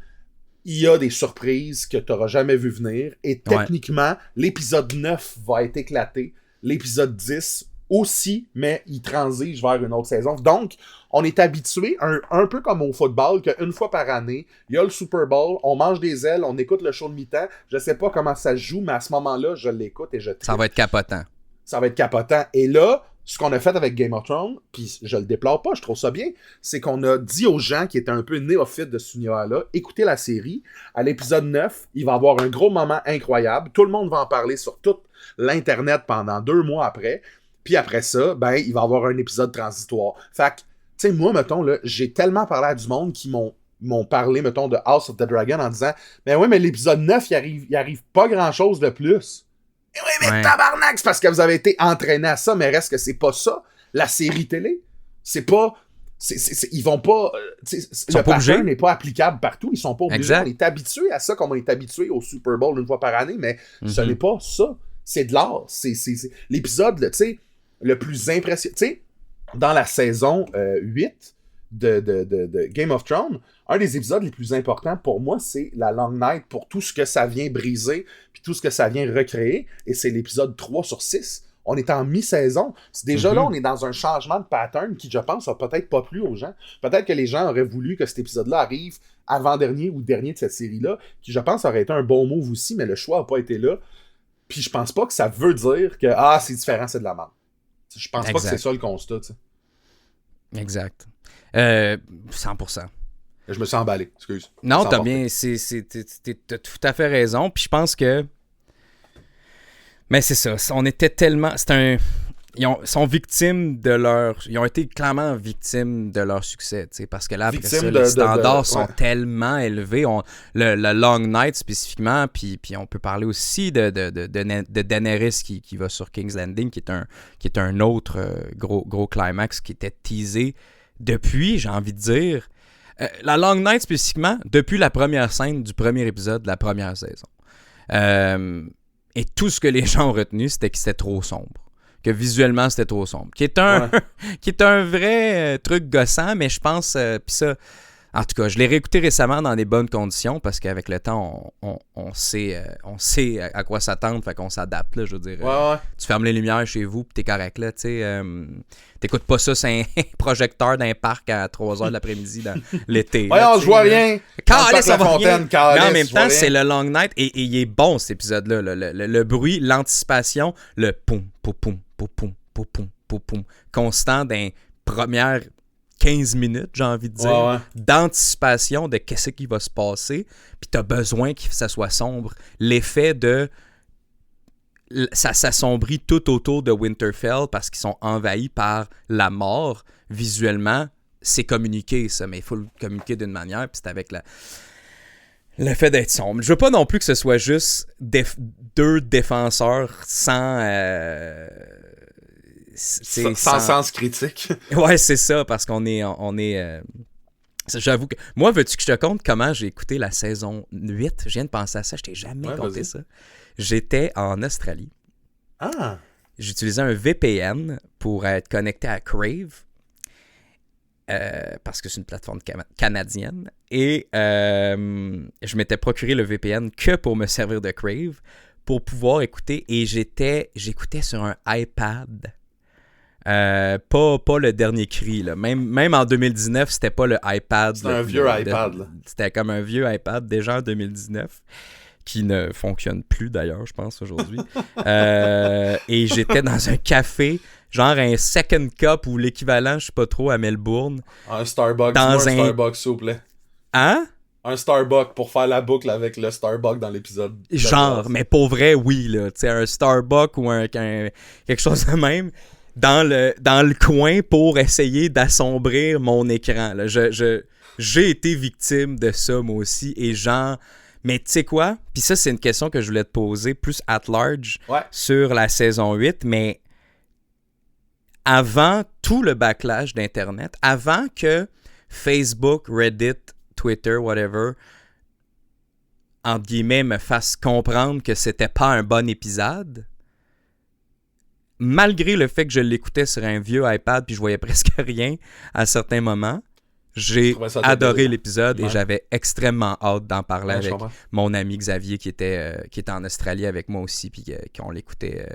[SPEAKER 2] il y a des surprises que tu n'auras jamais vu venir. Et techniquement, l'épisode 9 va être éclaté. L'épisode 10 aussi, mais il transige vers une autre saison. Donc, on est habitué, un peu comme au football, qu'une fois par année, il y a le Super Bowl, on mange des ailes, on écoute le show de mi-temps. Je sais pas comment ça se joue, mais à ce moment-là, je l'écoute et je tripe.
[SPEAKER 1] Ça va être capotant.
[SPEAKER 2] Ça va être capotant. Et là, ce qu'on a fait avec Game of Thrones, puis je le déplore pas, je trouve ça bien, c'est qu'on a dit aux gens qui étaient un peu néophytes de cet univers-là, écoutez la série, à l'épisode 9, il va y avoir un gros moment incroyable, tout le monde va en parler sur tout l'Internet pendant 2 mois après, puis après ça, ben, il va y avoir un épisode transitoire. Fait que, tu sais, moi, mettons, là, j'ai tellement parlé à du monde qui m'ont parlé, mettons, de House of the Dragon en disant, ben oui, mais l'épisode 9, il arrive pas grand-chose de plus. Et oui, mais tabarnak, c'est parce que vous avez été entraîné à ça, mais reste que c'est pas ça, la série télé. C'est pas... ils vont pas... le pattern n'est pas applicable partout, ils sont pas obligés. Exact. On est habitué à ça comme on est habitué au Super Bowl une fois par année, mais ce n'est pas ça. C'est de l'art. C'est l'épisode, tu sais, le plus impressionnant. Tu sais, dans la saison 8, de Game of Thrones, un des épisodes les plus importants pour moi, c'est la Long Night, pour tout ce que ça vient briser, puis tout ce que ça vient recréer, et c'est l'épisode 3 sur 6. On est en mi-saison. Déjà là, on est dans un changement de pattern qui, je pense, a peut-être pas plu aux gens. Peut-être que les gens auraient voulu que cet épisode-là arrive avant-dernier ou dernier de cette série-là, qui, je pense, aurait été un bon move aussi, mais le choix n'a pas été là. Puis je pense pas que ça veut dire que c'est différent, c'est de la merde. Je pense pas que c'est ça le constat, tu sais.
[SPEAKER 1] Exact. 100%.
[SPEAKER 2] Je me suis emballé, excuse.
[SPEAKER 1] Non, t'as bien. T'as tout à fait raison. Puis je pense que. Mais c'est ça. On était tellement. Ils sont victimes de leur. Ils ont été clairement victimes de leur succès, tu sais, parce que là, après ça, les standards sont tellement élevés. Le Long Night spécifiquement, puis on peut parler aussi de Daenerys qui va sur King's Landing, qui est un autre gros climax qui était teasé depuis, j'ai envie de dire. La Long Night spécifiquement, depuis la première scène du premier épisode de la première saison. Et tout ce que les gens ont retenu, c'était que c'était trop sombre. Que visuellement, c'était trop sombre. Qui est un vrai truc gossant, mais je pense... Puis ça, en tout cas, je l'ai réécouté récemment dans des bonnes conditions parce qu'avec le temps, on sait à quoi s'attendre, fait qu'on s'adapte, là, je veux dire. Tu fermes les lumières chez vous, puis t'es correct, là, tu sais. T'écoutes pas ça, c'est un projecteur d'un parc à 3h de l'après-midi dans l'été.
[SPEAKER 2] Je vois rien.
[SPEAKER 1] Ça va rien. Mais en même temps, c'est le Long Night, et il est bon, cet épisode-là. Le bruit, l'anticipation, le poum, poum, poum, poum, poum, poum, poum, poum, constant d'un première 15 minutes, j'ai envie de dire, d'anticipation de qu'est-ce qui va se passer, puis t'as besoin que ça soit sombre. L'effet de... Ça s'assombrit tout autour de Winterfell parce qu'ils sont envahis par la mort. Visuellement, c'est communiqué, ça, mais il faut le communiquer d'une manière, puis c'est avec le fait d'être sombre. Je veux pas non plus que ce soit juste deux défenseurs sans
[SPEAKER 2] sens critique.
[SPEAKER 1] Ouais, c'est ça, parce qu'on est... J'avoue que... Moi, veux-tu que je te conte comment j'ai écouté la saison 8? Je viens de penser à ça, je t'ai jamais conté ça. J'étais en Australie. J'utilisais un VPN pour être connecté à Crave. Parce que c'est une plateforme canadienne. Et je m'étais procuré le VPN que pour me servir de Crave, pour pouvoir écouter. Et j'écoutais sur un iPad. Pas le dernier cri, là. Même en 2019, c'était pas le iPad.
[SPEAKER 2] C'était un vieux iPad. Là.
[SPEAKER 1] C'était comme un vieux iPad déjà en 2019, qui ne fonctionne plus d'ailleurs, je pense, aujourd'hui. Et j'étais dans un café, genre un Second Cup ou l'équivalent, je sais pas trop, à Melbourne.
[SPEAKER 2] Un Starbucks, Starbucks, s'il vous plaît.
[SPEAKER 1] Hein? Un
[SPEAKER 2] Starbucks pour faire la boucle avec le Starbucks dans l'épisode.
[SPEAKER 1] Genre, mais pour vrai, oui, là. Tu sais, un Starbucks ou quelque chose de même. Dans le coin pour essayer d'assombrir mon écran. Là. J'ai été victime de ça, moi aussi. Et genre... Mais tu sais quoi? Puis ça, c'est une question que je voulais te poser plus at large sur la saison 8. Mais avant tout le backlash d'Internet, avant que Facebook, Reddit, Twitter, whatever, entre guillemets, me fasse comprendre que c'était pas un bon épisode... Malgré le fait que je l'écoutais sur un vieux iPad puis je voyais presque rien à certains moments, j'ai adoré l'épisode et j'avais extrêmement hâte d'en parler avec mon ami Xavier qui était en Australie avec moi aussi puis qu'on l'écoutait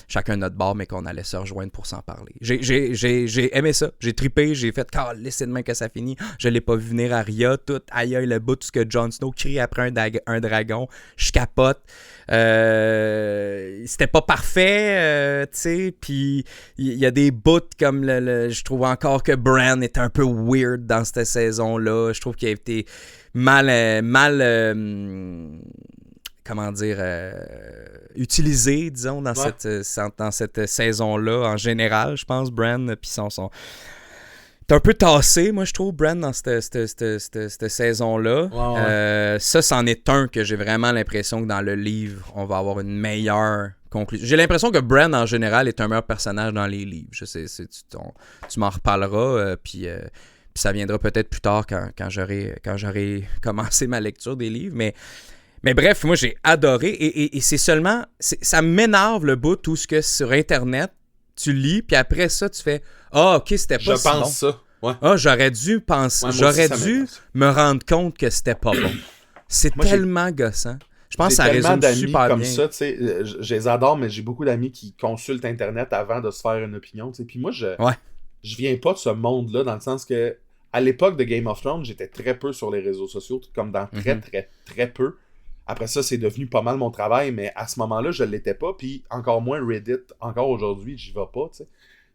[SPEAKER 1] chacun de notre bord mais qu'on allait se rejoindre pour s'en parler. J'ai aimé ça, j'ai trippé, j'ai fait « laissez demain que ça finit ». Je l'ai pas vu venir à Ria, tout aïe le bout, tout ce que Jon Snow crie après un dragon, je capote. C'était pas parfait, tu sais, puis il y a des bouts comme je trouve encore que Bran est un peu weird dans cette saison-là. Je trouve qu'il a été mal comment dire, utilisé, disons, dans cette saison-là en général, je pense, Bran, puis son... T'es un peu tassé, moi, je trouve, Bran, dans cette saison-là. Ça, c'en est un que j'ai vraiment l'impression que dans le livre, on va avoir une meilleure conclusion. J'ai l'impression que Bran, en général, est un meilleur personnage dans les livres. Je sais, tu m'en reparleras, puis ça viendra peut-être plus tard quand j'aurai commencé ma lecture des livres. Mais bref, moi, j'ai adoré. Et c'est seulement... ça m'énerve le bout, tout ce que sur Internet, tu lis, puis après ça, tu fais « OK, c'était pas si bon. »
[SPEAKER 2] Ouais.
[SPEAKER 1] J'aurais dû penser,
[SPEAKER 2] Ouais, moi
[SPEAKER 1] j'aurais
[SPEAKER 2] aussi, ça
[SPEAKER 1] dû
[SPEAKER 2] m'intéresse.
[SPEAKER 1] me rendre compte que c'était pas bon. C'est
[SPEAKER 2] Moi, j'ai-
[SPEAKER 1] tellement gossant. Je pense que
[SPEAKER 2] J'ai
[SPEAKER 1] ça
[SPEAKER 2] tellement
[SPEAKER 1] résume
[SPEAKER 2] d'amis
[SPEAKER 1] super
[SPEAKER 2] comme
[SPEAKER 1] bien.
[SPEAKER 2] ça, tu sais, je les adore, mais j'ai beaucoup d'amis qui consultent Internet avant de se faire une opinion, tu sais. Puis moi,
[SPEAKER 1] Ouais.
[SPEAKER 2] je viens pas de ce monde-là, dans le sens que, à l'époque de Game of Thrones, j'étais très peu sur les réseaux sociaux, comme dans très,
[SPEAKER 1] Mhm.
[SPEAKER 2] très, très peu. Après ça, c'est devenu pas mal mon travail, mais à ce moment-là, je l'étais pas, puis encore moins Reddit, encore aujourd'hui, j'y vais pas, tu sais.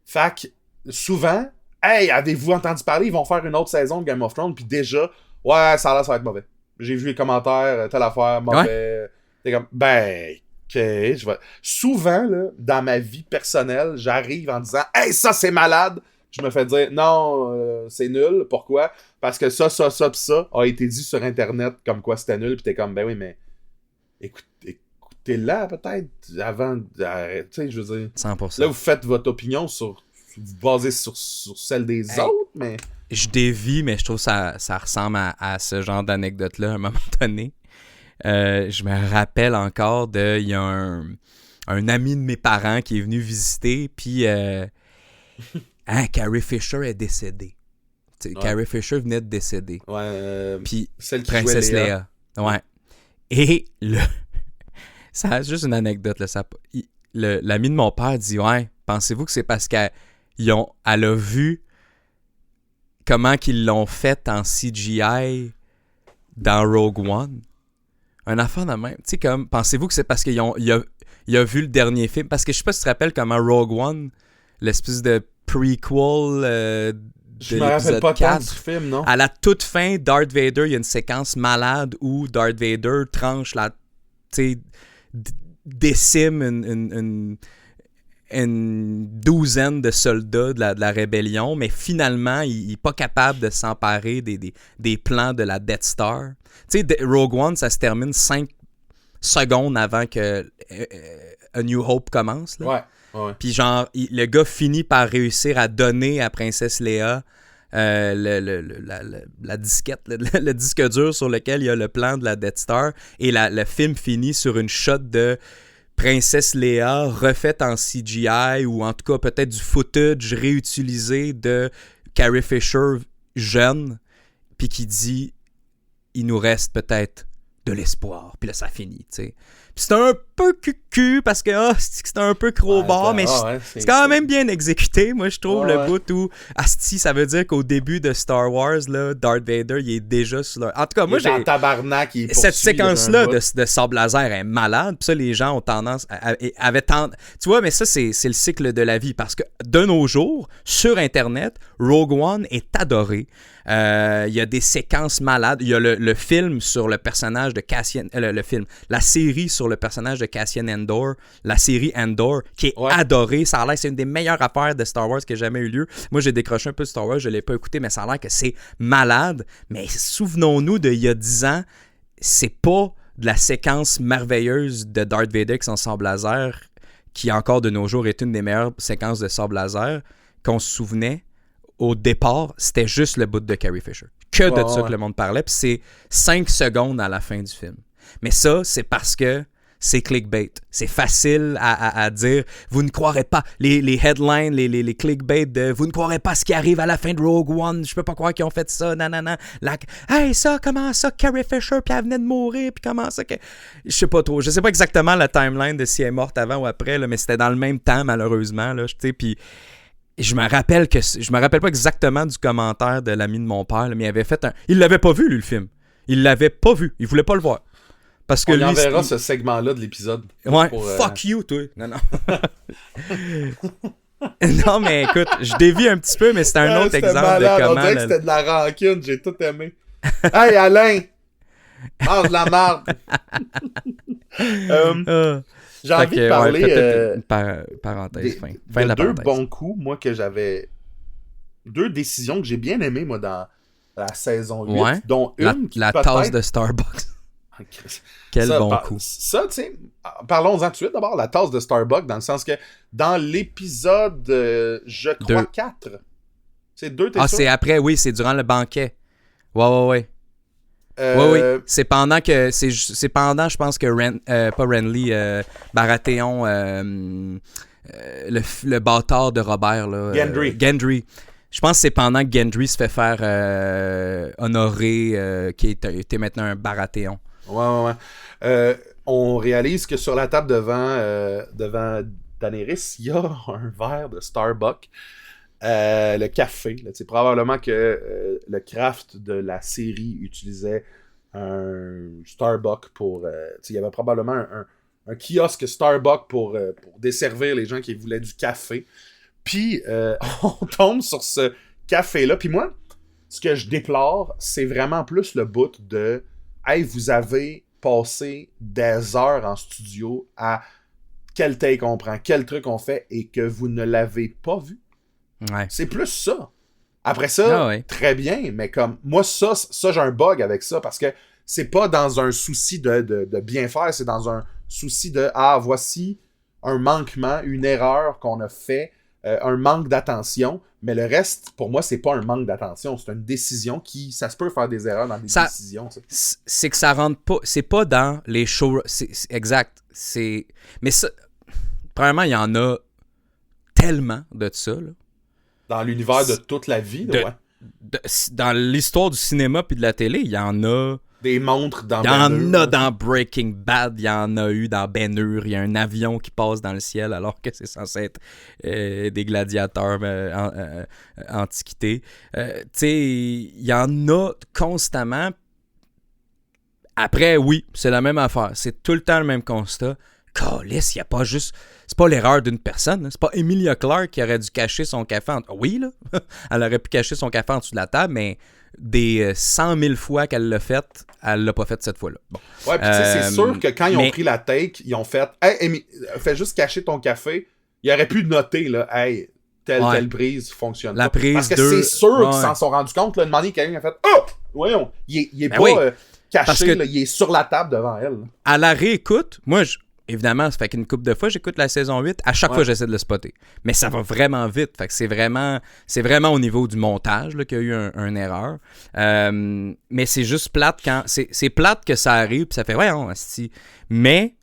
[SPEAKER 2] Fait que, souvent, hey, avez-vous entendu parler, ils vont faire une autre saison de Game of Thrones, puis déjà, ouais, ça a l'air, ça va être mauvais. J'ai vu les commentaires, telle affaire, mauvais. T'es comme, ben, ok, je vais. Souvent, là, dans ma vie personnelle, j'arrive en disant, hey, ça c'est malade. Je me fais dire, non, c'est nul. Pourquoi? Parce que ça, pis ça a été dit sur Internet comme quoi c'était nul. Pis t'es comme, ben oui, mais écoutez-la peut-être avant d'arrêter. Tu sais, je veux dire.
[SPEAKER 1] 100%.
[SPEAKER 2] Là, vous faites votre opinion sur. Vous basez sur celle des autres, mais.
[SPEAKER 1] Je dévie, mais je trouve que ça ressemble à ce genre d'anecdote-là à un moment donné. Je me rappelle encore il y a un ami de mes parents qui est venu visiter, puis Carrie Fisher est décédée. Ouais. Carrie Fisher venait de décéder.
[SPEAKER 2] Ouais,
[SPEAKER 1] puis
[SPEAKER 2] celle qui
[SPEAKER 1] Princesse
[SPEAKER 2] jouait Léa.
[SPEAKER 1] Léa. Ouais. Et ça, c'est juste une anecdote. Là, l'ami de mon père dit, ouais, pensez-vous que c'est parce qu'elle a vu comment qu'ils l'ont fait en CGI dans Rogue One? Un affaire de même. Tu sais, comme, pensez-vous que c'est parce qu'il a vu le dernier film? Parce que je sais pas si tu te rappelles comment Rogue One, l'espèce de prequel de
[SPEAKER 2] je me rappelle pas
[SPEAKER 1] 4,
[SPEAKER 2] tant du film, non?
[SPEAKER 1] À la toute fin, Darth Vader, il y a une séquence malade où Darth Vader tranche décime une douzaine de soldats de la rébellion, mais finalement, il n'est pas capable de s'emparer des plans de la Death Star. Tu sais, Rogue One, ça se termine 5 secondes avant que A New Hope commence. Là.
[SPEAKER 2] Ouais.
[SPEAKER 1] Puis genre, le gars finit par réussir à donner à Princesse Léa la disquette, le disque dur sur lequel il y a le plan de la Death Star, et le film finit sur une shot de Princesse Léa refaite en CGI, ou en tout cas peut-être du footage réutilisé de Carrie Fisher jeune, puis qui dit il nous reste peut-être de l'espoir, puis là ça finit, tu sais. Puis c'est un peu cucu parce que c'est un peu crowbar, mais c'est quand même bien exécuté, moi je trouve, le bout où asti, ça veut dire qu'au début de Star Wars, là, Darth Vader il est déjà sur leur... En tout cas, moi j'ai...
[SPEAKER 2] tabarnak,
[SPEAKER 1] cette séquence-là de sable laser est malade, puis ça les gens ont tendance... Tu vois, mais ça c'est le cycle de la vie, parce que de nos jours, sur Internet, Rogue One est adoré. Il y a des séquences malades. Il y a le film sur le personnage de Cassian... la série sur le personnage de Cassian Andor, la série Andor, qui est adorée. Ça a l'air, c'est une des meilleures affaires de Star Wars qui a jamais eu lieu. Moi, j'ai décroché un peu de Star Wars, je l'ai pas écouté, mais ça a l'air que c'est malade. Mais souvenons-nous d'il y a 10 ans, c'est pas de la séquence merveilleuse de Darth Vader avec son sable laser, qui encore de nos jours est une des meilleures séquences de sable laser qu'on se souvenait. Au départ, c'était juste le bout de Carrie Fisher. Que de ça que le monde parlait. Puis c'est 5 secondes à la fin du film. Mais ça, c'est parce que c'est clickbait. C'est facile à dire. Vous ne croirez pas. Les headlines, les clickbait de vous ne croirez pas ce qui arrive à la fin de Rogue One. Je peux pas croire qu'ils ont fait ça. Nanana. Hey, ça, comment ça, Carrie Fisher, puis elle venait de mourir, puis comment ça que. Je sais pas trop. Je sais pas exactement la timeline de si elle est morte avant ou après, là, mais c'était dans le même temps, malheureusement. Là, puis. Je me rappelle pas exactement du commentaire de l'ami de mon père, là, mais il avait fait il l'avait pas vu, lui, le film. Il l'avait pas vu. Il voulait pas le voir. Parce que
[SPEAKER 2] on lui enverra ce segment-là de l'épisode.
[SPEAKER 1] Ouais, fuck you, toi. Non. Non, mais écoute, je dévie un petit peu, mais c'est un autre exemple
[SPEAKER 2] malade.
[SPEAKER 1] de comment...
[SPEAKER 2] On dirait que c'était de la rancune. J'ai tout aimé. Hey, Alain! Mange de la marde! J'ai envie de parler...
[SPEAKER 1] parenthèse, fin
[SPEAKER 2] de
[SPEAKER 1] la
[SPEAKER 2] deux
[SPEAKER 1] parenthèse.
[SPEAKER 2] bons coups, moi, que j'avais... 2 décisions que j'ai bien aimées, moi, dans la saison 8, dont une qui
[SPEAKER 1] la tasse de Starbucks. Quel bon coup.
[SPEAKER 2] Ça, tu sais, parlons-en tout de suite. D'abord, la tasse de Starbucks, dans le sens que dans l'épisode, je crois, 4, c'est 2, t'es sûr?
[SPEAKER 1] C'est après, oui, c'est durant le banquet. Ouais. Oui. C'est pendant, je pense, que pas Renly, Baratheon, le bâtard de Robert, là,
[SPEAKER 2] Gendry.
[SPEAKER 1] Je pense que c'est pendant que Gendry se fait faire honorer, qui était maintenant un Baratheon.
[SPEAKER 2] Ouais. On réalise que sur la table devant Daenerys, il y a un verre de Starbucks. Le café. C'est probablement que le craft de la série utilisait un Starbucks pour... il y avait probablement un kiosque Starbucks pour desservir les gens qui voulaient du café. Puis, on tombe sur ce café-là. Puis moi, ce que je déplore, c'est vraiment plus le bout de « Hey, vous avez passé des heures en studio à quel take on prend, quel truc on fait, et que vous ne l'avez pas vu. »
[SPEAKER 1] Ouais.
[SPEAKER 2] C'est plus ça. Après ça, très bien, mais comme moi, ça j'ai un bug avec ça, parce que c'est pas dans un souci de bien faire, c'est dans un souci de « Ah, voici un manquement, une erreur qu'on a fait, un manque d'attention. » Mais le reste, pour moi, c'est pas un manque d'attention. C'est une décision qui... Ça se peut faire des erreurs dans des décisions. Ça.
[SPEAKER 1] C'est que ça rentre pas... C'est pas dans les shows... C'est exact. Mais ça... Premièrement, il y en a tellement de ça, là.
[SPEAKER 2] Dans l'univers de toute la vie, là,
[SPEAKER 1] dans l'histoire du cinéma puis de la télé, il y en a...
[SPEAKER 2] Des montres dans
[SPEAKER 1] Ben-Hur. Il y en a dans Breaking Bad, il y en a eu dans Ben-Hur. Il y a un avion qui passe dans le ciel alors que c'est censé être des gladiateurs antiquités. Tu sais, il y en a constamment. Après, oui, c'est la même affaire. C'est tout le temps le même constat. Calisse, il n'y a pas juste... C'est pas l'erreur d'une personne. Hein. C'est pas Emilia Clarke qui aurait dû cacher son café en... Oui, là. Elle aurait pu cacher son café en dessous de la table, mais des 100 000 fois qu'elle l'a fait, elle l'a pas fait cette fois-là. Bon.
[SPEAKER 2] Ouais, puis c'est sûr que quand ils ont pris la take, ils ont fait « Hey, fais juste cacher ton café. » Il aurait pu noter, là, « Hey, telle prise fonctionne
[SPEAKER 1] la
[SPEAKER 2] pas. »
[SPEAKER 1] Prise
[SPEAKER 2] Parce que c'est sûr qu'ils s'en sont rendus compte. Là, demander quelqu'un a fait « Oh! Voyons! » Il est pas caché, là, il est sur la table devant elle. Là.
[SPEAKER 1] À la réécoute, moi, évidemment, ça fait qu'une couple de fois, j'écoute la saison 8. À chaque fois, j'essaie de le spotter. Mais ça va vraiment vite. Fait que c'est vraiment au niveau du montage là, qu'il y a eu une erreur. Mais c'est juste plate quand... C'est plate que ça arrive, puis ça fait « Ouais, asti. » Mais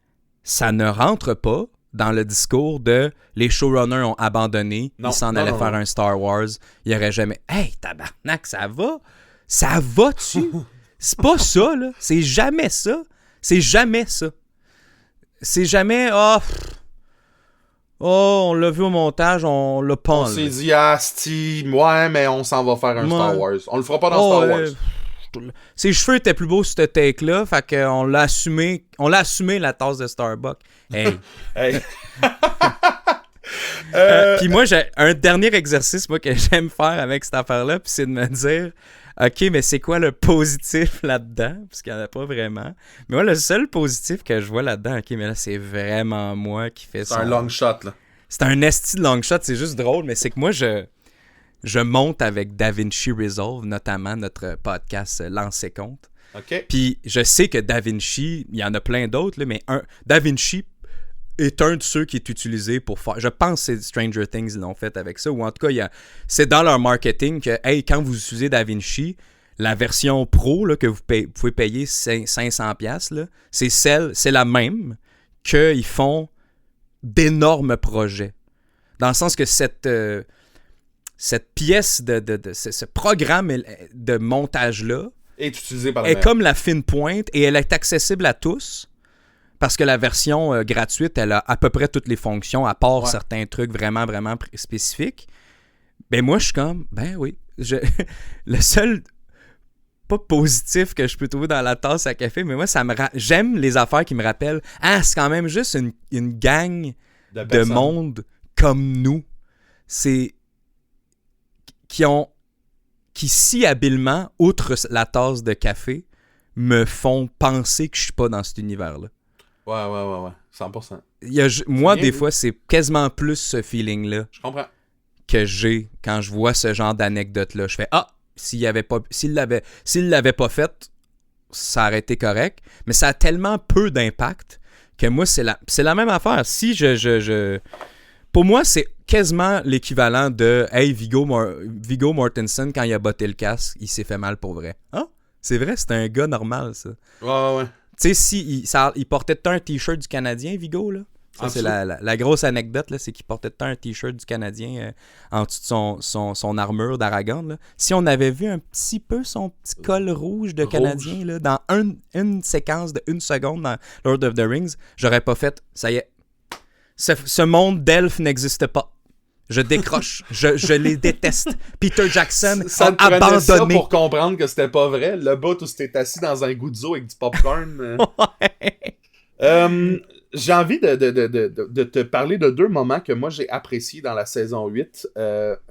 [SPEAKER 1] ça ne rentre pas dans le discours de « Les showrunners ont abandonné. Ils s'en allaient faire un Star Wars. Il n'y aurait jamais... » Hey, tabarnak, ça va? Ça va-tu? C'est pas ça, là. C'est jamais ça. C'est jamais ça. C'est jamais on l'a vu au montage, on l'a pas enlevé.
[SPEAKER 2] On s'est dit asti, ouais, mais on s'en va faire un Star Wars. On le fera pas dans Star Wars.
[SPEAKER 1] Ses cheveux étaient plus beaux sur cette take-là, fait qu'on l'a assumé. On l'a assumé la tasse de Starbucks. Hey.
[SPEAKER 2] Hey.
[SPEAKER 1] Puis moi, j'ai un dernier exercice moi, que j'aime faire avec cette affaire-là, puis c'est de me dire OK, mais c'est quoi le positif là-dedans? Parce qu'il n'y en a pas vraiment. Mais moi, le seul positif que je vois là-dedans, OK, mais là, c'est vraiment moi qui fais ça.
[SPEAKER 2] C'est un long shot, là.
[SPEAKER 1] C'est un esti de long shot, c'est juste drôle, mais c'est que moi, je monte avec DaVinci Resolve, notamment notre podcast Lancer Compte.
[SPEAKER 2] OK.
[SPEAKER 1] Puis je sais que DaVinci, il y en a plein d'autres, là, mais DaVinci est un de ceux qui est utilisé pour faire... Je pense que c'est Stranger Things ils l'ont fait avec ça, ou en tout cas, c'est dans leur marketing que, hey, quand vous utilisez DaVinci, la version pro là, que vous pouvez payer 500$, là, c'est la même qu'ils font d'énormes projets. Dans le sens que cette pièce ce programme de montage-là
[SPEAKER 2] est utilisé par
[SPEAKER 1] est comme la fine pointe et elle est accessible à tous. Parce que la version gratuite, elle a à peu près toutes les fonctions, à part certains trucs vraiment, vraiment spécifiques. Ben moi, je suis comme, ben oui. Le seul pas positif que je peux trouver dans la tasse à café, mais moi, j'aime les affaires qui me rappellent, c'est quand même juste une gang de monde comme nous. C'est... Qui si habilement, outre la tasse de café, me font penser que je suis pas dans cet univers-là.
[SPEAKER 2] Ouais. 100%.
[SPEAKER 1] Moi, des fois, c'est quasiment plus ce feeling-là.
[SPEAKER 2] Je comprends.
[SPEAKER 1] Que j'ai quand je vois ce genre d'anecdote-là. Je fais s'il l'avait pas fait, ça aurait été correct. Mais ça a tellement peu d'impact que moi, c'est la même affaire. Si pour moi, c'est quasiment l'équivalent de hey, Viggo Mortensen, quand il a botté le casque, il s'est fait mal pour vrai. C'est vrai, c'est un gars normal, ça.
[SPEAKER 2] Ouais.
[SPEAKER 1] Tu sais, il portait un t-shirt du Canadien, Viggo, là. Ça, c'est la grosse anecdote, là, c'est qu'il portait tout le temps un t-shirt du Canadien en dessous de son armure d'Aragorn. Là. Si on avait vu un petit peu son petit col rouge de Canadien là, dans une séquence de 1 seconde dans Lord of the Rings, j'aurais pas fait, ça y est, ce monde d'elfes n'existe pas. Je décroche. je les déteste. Peter Jackson
[SPEAKER 2] ça
[SPEAKER 1] a abandonné.
[SPEAKER 2] Ça pour comprendre que c'était pas vrai. Le bout où c'était assis dans un goudzo avec du popcorn. J'ai envie de te parler de 2 moments que moi j'ai appréciés dans la saison 8.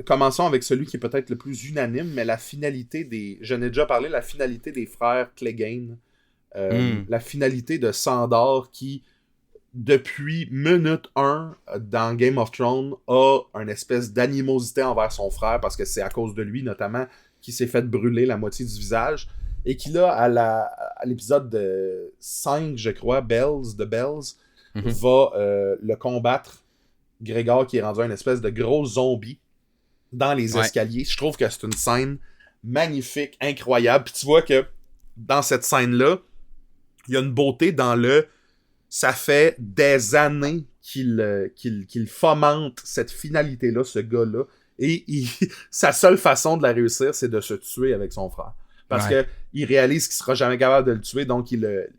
[SPEAKER 2] Commençons avec celui qui est peut-être le plus unanime, mais la finalité des... J'en ai déjà parlé, la finalité des frères Clegane. La finalité de Sandor qui... depuis minute 1 dans Game of Thrones, a une espèce d'animosité envers son frère, parce que c'est à cause de lui, notamment, qu'il s'est fait brûler la moitié du visage, et qu'il a, à l'épisode de 5, je crois, Bells, va le combattre, Grégor, qui est rendu une espèce de gros zombie dans les escaliers. Je trouve que c'est une scène magnifique, incroyable. Puis tu vois que dans cette scène-là, il y a une beauté dans le... Ça fait des années qu'il fomente cette finalité-là, ce gars-là. Et sa seule façon de la réussir, c'est de se tuer avec son frère. Parce que il réalise qu'il sera jamais capable de le tuer, donc il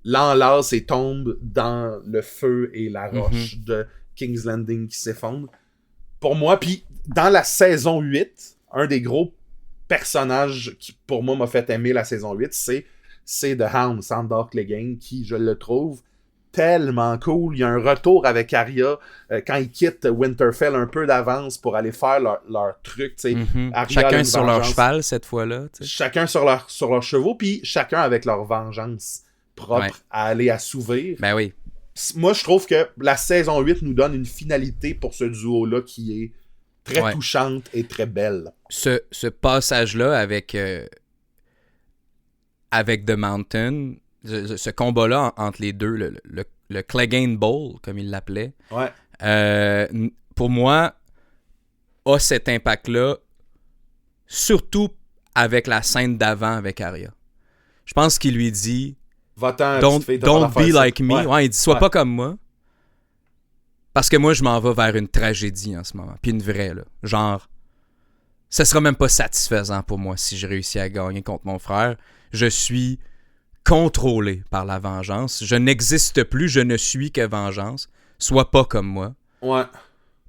[SPEAKER 2] l'enlace et tombe dans le feu et la roche de King's Landing qui s'effondre. Pour moi, puis dans la saison 8, un des gros personnages qui, pour moi, m'a fait aimer la saison 8, c'est The Hound, Sandor Clegane, qui, je le trouve, tellement cool. Il y a un retour avec Arya quand ils quittent Winterfell un peu d'avance pour aller faire leur truc.
[SPEAKER 1] Chacun sur leur cheval cette fois-là. T'sais.
[SPEAKER 2] Chacun sur leurs chevaux, puis chacun avec leur vengeance propre à aller assouvir.
[SPEAKER 1] Ben oui.
[SPEAKER 2] Moi, je trouve que la saison 8 nous donne une finalité pour ce duo-là qui est très touchante et très belle.
[SPEAKER 1] Ce passage-là avec The Mountain, ce combat-là entre les deux, le Clegane Bowl, comme il l'appelait, pour moi, a cet impact-là, surtout avec la scène d'avant avec Arya. Je pense qu'il lui dit Don't be like me. Ouais, il dit sois pas comme moi. Parce que moi, je m'en vais vers une tragédie en ce moment. Puis une vraie, là. Genre, ça sera même pas satisfaisant pour moi si je réussis à gagner contre mon frère. Je suis contrôlé par la vengeance. Je n'existe plus, je ne suis que vengeance. Sois pas comme moi.
[SPEAKER 2] Ouais.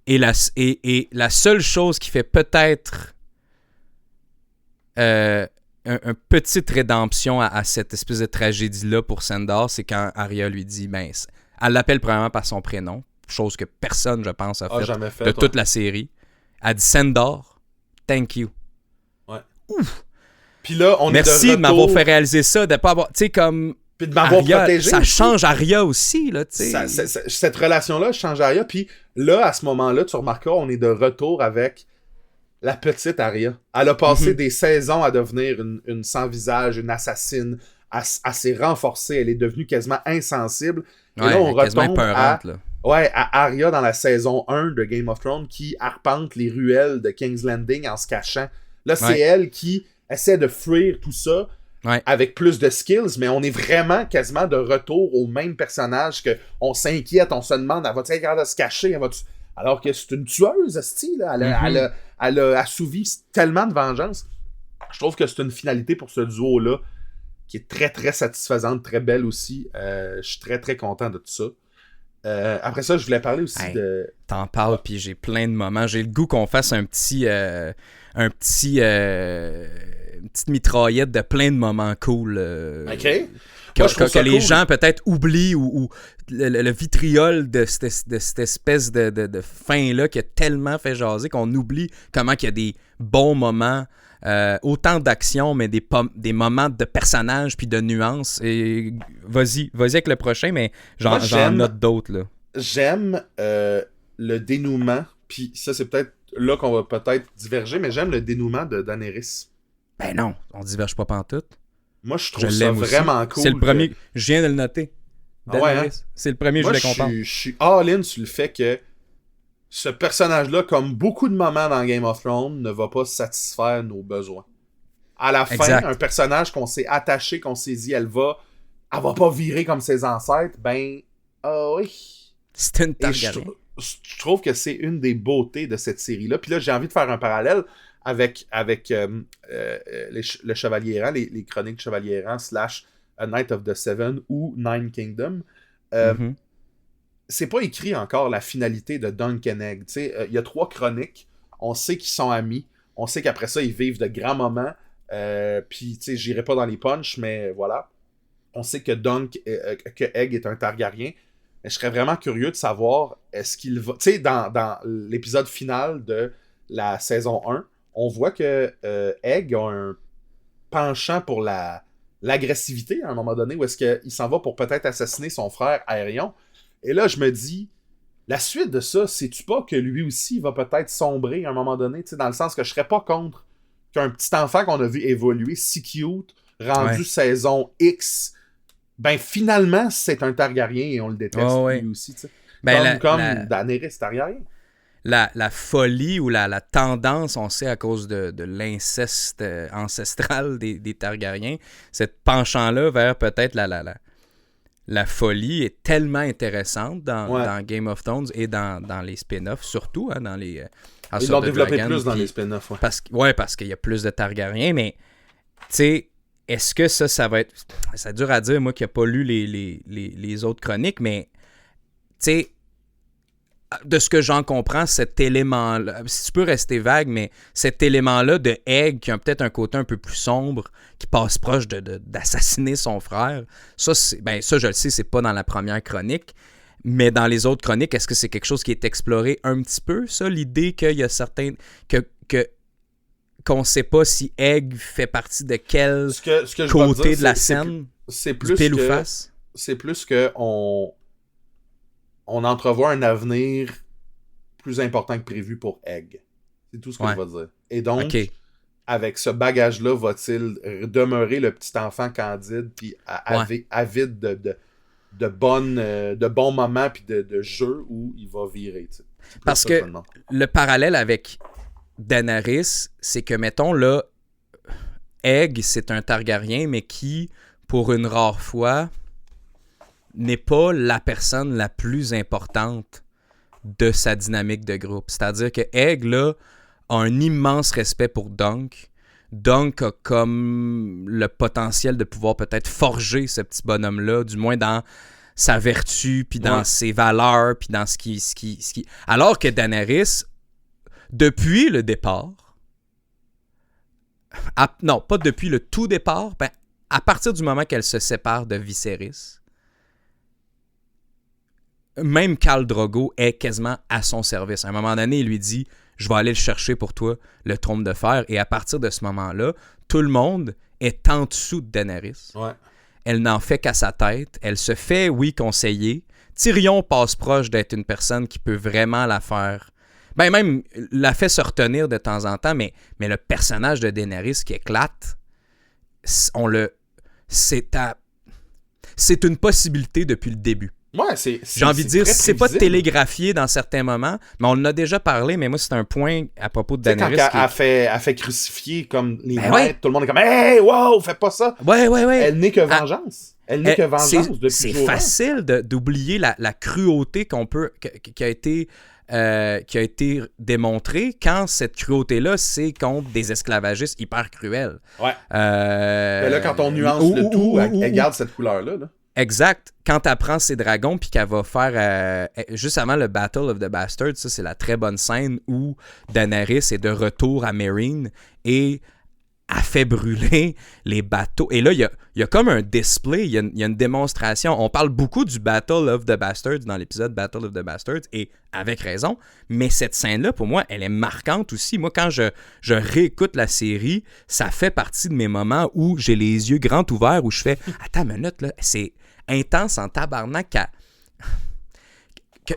[SPEAKER 1] Et la seule chose qui fait peut-être une petite rédemption à cette espèce de tragédie-là pour Sandor, c'est quand Arya lui dit, ben, elle l'appelle premièrement par son prénom, chose que personne, je pense, a fait de toute la série. Elle dit Sandor, thank you.
[SPEAKER 2] Ouais.
[SPEAKER 1] Ouf!
[SPEAKER 2] Puis là,
[SPEAKER 1] merci de m'avoir fait réaliser ça, de pas avoir, tu sais, comme
[SPEAKER 2] puis de m'avoir
[SPEAKER 1] Arya,
[SPEAKER 2] protégé.
[SPEAKER 1] Ça change Arya aussi, là, tu sais.
[SPEAKER 2] Cette relation-là change Arya, puis là, à ce moment-là, tu remarqueras, on est de retour avec la petite Arya. Elle a passé des saisons à devenir une sans-visage, une assassine. Elle s'est renforcée, elle est devenue quasiment insensible. Et là, on retombe à Arya dans la saison 1 de Game of Thrones qui arpente les ruelles de King's Landing en se cachant. Là, c'est elle qui essaie de fuir tout ça avec plus de skills, mais on est vraiment quasiment de retour au même personnage que on s'inquiète, on se demande, elle va-tu être capable de se cacher? Alors que c'est une tueuse, style. Elle a assouvi tellement de vengeance. Je trouve que c'est une finalité pour ce duo-là qui est très, très satisfaisante, très belle aussi. Je suis très, très content de tout ça. Après ça, je voulais parler aussi de...
[SPEAKER 1] T'en parles, puis j'ai plein de moments. J'ai le goût qu'on fasse une petite mitraillette de plein de moments cool.
[SPEAKER 2] OK.
[SPEAKER 1] Que les gens peut-être oublient ou le vitriol de cette espèce de fin-là qui a tellement fait jaser qu'on oublie comment il y a des bons moments, autant d'action, mais des moments de personnages puis de nuances. Et vas-y avec le prochain, mais j'en note d'autres. Là.
[SPEAKER 2] J'aime le dénouement, puis ça c'est peut-être là qu'on va peut-être diverger, mais j'aime le dénouement de Daenerys.
[SPEAKER 1] Ben non, on diverge pas pantoute.
[SPEAKER 2] Moi, je trouve ça vraiment cool.
[SPEAKER 1] C'est le premier. Je viens de le noter. C'est le premier,
[SPEAKER 2] moi,
[SPEAKER 1] je voulais comprendre.
[SPEAKER 2] Je suis all-in sur le fait que ce personnage-là, comme beaucoup de moments dans Game of Thrones, ne va pas satisfaire nos besoins. À la fin, un personnage qu'on s'est attaché, qu'on s'est dit, elle va pas virer comme ses ancêtres, ben, Ah oui.
[SPEAKER 1] C'est une
[SPEAKER 2] Et je
[SPEAKER 1] Targaryen.
[SPEAKER 2] trouve que c'est une des beautés de cette série-là. Puis là, j'ai envie de faire un parallèle avec le Chevalier Errant, les chroniques de Chevalier Errant / A Knight of the Seven ou Nine Kingdoms.
[SPEAKER 1] Mhm.
[SPEAKER 2] C'est pas écrit encore la finalité de Dunk and Egg. Il y a 3 chroniques. On sait qu'ils sont amis. On sait qu'après ça, ils vivent de grands moments. Puis, tu sais, j'irai pas dans les punchs, mais voilà. On sait que que Egg est un Targaryen. Mais je serais vraiment curieux de savoir, est-ce qu'il va... Tu sais, dans l'épisode final de la saison 1, on voit que Egg a un penchant pour l'agressivité à un moment donné, où est-ce qu'il s'en va pour peut-être assassiner son frère Aerion. Et là, je me dis, la suite de ça, sais-tu pas que lui aussi va peut-être sombrer à un moment donné, tu sais, dans le sens que je serais pas contre qu'un petit enfant qu'on a vu évoluer si cute, rendu saison X, ben finalement, c'est un Targaryen et on le déteste lui aussi, tu sais.
[SPEAKER 1] Ben,
[SPEAKER 2] Comme Daenerys Targaryen.
[SPEAKER 1] La folie ou la tendance, on sait, à cause de l'inceste ancestral des Targaryens, cette penchant-là vers peut-être la folie est tellement intéressante dans Game of Thrones et dans les spin-offs, surtout, hein, dans les House
[SPEAKER 2] Ils l'ont
[SPEAKER 1] of the
[SPEAKER 2] développé
[SPEAKER 1] Dragon,
[SPEAKER 2] plus dans les spin-offs,
[SPEAKER 1] parce qu'il y a plus de Targaryens, mais tu sais, est-ce que ça va être... C'est dur à dire, moi qui n'ai pas lu les autres chroniques, mais tu sais, de ce que j'en comprends, cet élément-là, si tu peux rester vague, mais cet élément-là de Egg qui a peut-être un côté un peu plus sombre, qui passe proche d'assassiner son frère, ça, je le sais, c'est pas dans la première chronique, mais dans les autres chroniques, est-ce que c'est quelque chose qui est exploré un petit peu, ça, l'idée qu'il y a certains... qu'on sait pas si Egg fait partie de quel côté de la scène,
[SPEAKER 2] c'est plus
[SPEAKER 1] pile ou face?
[SPEAKER 2] C'est plus que on entrevoit un avenir plus important que prévu pour Egg. C'est tout ce que je vais dire. Et donc, avec ce bagage-là, va-t-il demeurer le petit enfant candide puis avide de bons moments puis de jeux où il va virer, t'sais.
[SPEAKER 1] Parce que le parallèle avec Daenerys, c'est que, mettons, là, Egg, c'est un Targaryen, mais qui, pour une rare fois, n'est pas la personne la plus importante de sa dynamique de groupe. C'est-à-dire que Egg, là, a un immense respect pour Dunk. Dunk a comme le potentiel de pouvoir peut-être forger ce petit bonhomme-là, du moins dans sa vertu, puis dans ses valeurs, puis dans ce qui... Alors que Daenerys, depuis le départ... non, pas depuis le tout départ, ben, à partir du moment qu'elle se sépare de Viserys, même Khal Drogo est quasiment à son service. À un moment donné, il lui dit « Je vais aller le chercher pour toi, le trône de fer. » Et à partir de ce moment-là, tout le monde est en dessous de Daenerys.
[SPEAKER 2] Ouais.
[SPEAKER 1] Elle n'en fait qu'à sa tête. Elle se fait, oui, conseiller. Tyrion passe proche d'être une personne qui peut vraiment la faire... Ben même, la fait se retenir de temps en temps, mais le personnage de Daenerys qui éclate, c'est une possibilité depuis le début.
[SPEAKER 2] Ouais,
[SPEAKER 1] j'ai envie de dire, c'est pas télégraphié dans certains moments, mais on en a déjà parlé, mais moi, c'est un point à propos de Daenerys.
[SPEAKER 2] Quand elle fait crucifier comme les maîtres, tout le monde est comme « Hey, wow, fais pas ça! »
[SPEAKER 1] Ouais.
[SPEAKER 2] Elle n'est que vengeance. Elle n'est que vengeance depuis
[SPEAKER 1] c'est facile d'oublier la cruauté qui a été démontrée quand cette cruauté-là, c'est contre des esclavagistes hyper cruels.
[SPEAKER 2] Ouais. Mais là, quand on nuance le tout, elle garde cette couleur-là. Là.
[SPEAKER 1] Exact. Quand elle prend ses dragons puis qu'elle va faire juste avant le Battle of the Bastards, ça c'est la très bonne scène où Daenerys est de retour à Meereen et a fait brûler les bateaux. Et là, il y a comme un display, il y a une démonstration. On parle beaucoup du Battle of the Bastards dans l'épisode Battle of the Bastards, et avec raison, mais cette scène-là, pour moi, elle est marquante aussi. Moi, quand je réécoute la série, ça fait partie de mes moments où j'ai les yeux grands ouverts, où je fais « Attends une minute, là, c'est intense en tabarnak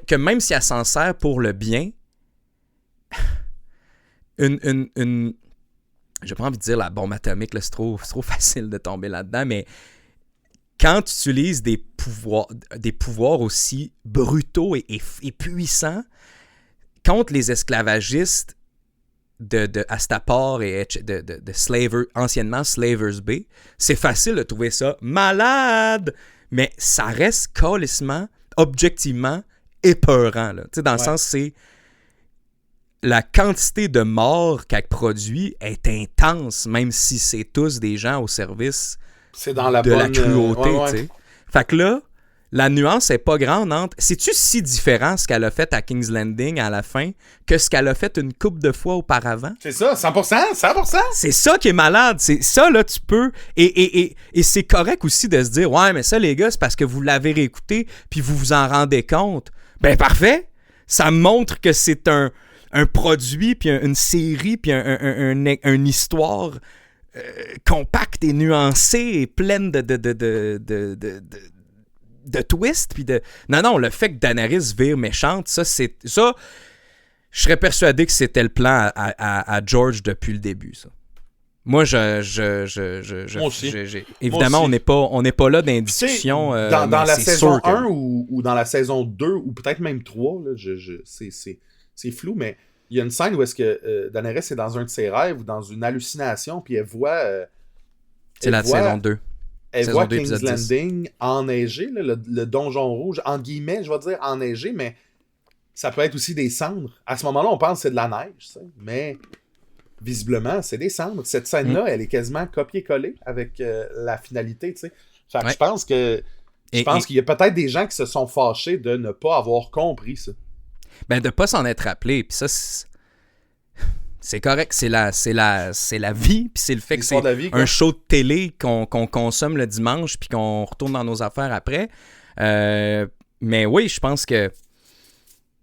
[SPEAKER 1] que même si elle s'en sert pour le bien, j'ai pas envie de dire la bombe atomique, là, c'est trop facile de tomber là-dedans, mais quand tu utilises des pouvoirs aussi brutaux et puissants contre les esclavagistes de Astapor et de anciennement Slavers Bay, c'est facile de trouver ça malade, mais ça reste calissement objectivement épeurant. Là. Tu sais, dans le sens, c'est la quantité de morts qu'elle produit est intense, même si c'est tous des gens au service
[SPEAKER 2] c'est dans la
[SPEAKER 1] de la cruauté. Tu sais. Fait que là, la nuance est pas grande entre... C'est-tu si différent ce qu'elle a fait à King's Landing à la fin que ce qu'elle a fait une couple de fois auparavant?
[SPEAKER 2] C'est ça, 100%.
[SPEAKER 1] C'est ça qui est malade. C'est ça, là, tu peux... Et c'est correct aussi de se dire, ouais, mais ça, les gars, c'est parce que vous l'avez réécouté puis vous vous en rendez compte. Ben, parfait! Ça montre que c'est un produit, puis une série, puis une histoire compacte et nuancée et pleine de twists, puis de... Non, le fait que Daenerys vire méchante, ça, je serais persuadé que c'était le plan à George depuis le début, ça. Moi,
[SPEAKER 2] Moi aussi.
[SPEAKER 1] Évidemment, on n'est pas là dans une discussion.
[SPEAKER 2] Dans la saison 1 ou dans la saison 2, ou peut-être même 3, là, c'est flou, mais il y a une scène où est-ce que Daenerys est dans un de ses rêves ou dans une hallucination, puis elle voit...
[SPEAKER 1] c'est la saison 2.
[SPEAKER 2] Elle voit King's Landing enneigé, là, le donjon rouge, entre guillemets, je vais dire enneigé, mais ça peut être aussi des cendres. À ce moment-là, on pense que c'est de la neige, ça, mais visiblement, c'est des cendres. Cette scène-là, elle est quasiment copiée-collée avec la finalité, tu sais. Fait que je pense qu'il y a peut-être des gens qui se sont fâchés de ne pas avoir compris ça.
[SPEAKER 1] Ben, de pas s'en être rappelé, puis ça, c'est correct, c'est la vie, puis c'est le fait que c'est un show de télé qu'on consomme le dimanche, puis qu'on retourne dans nos affaires après. Mais oui, je pense que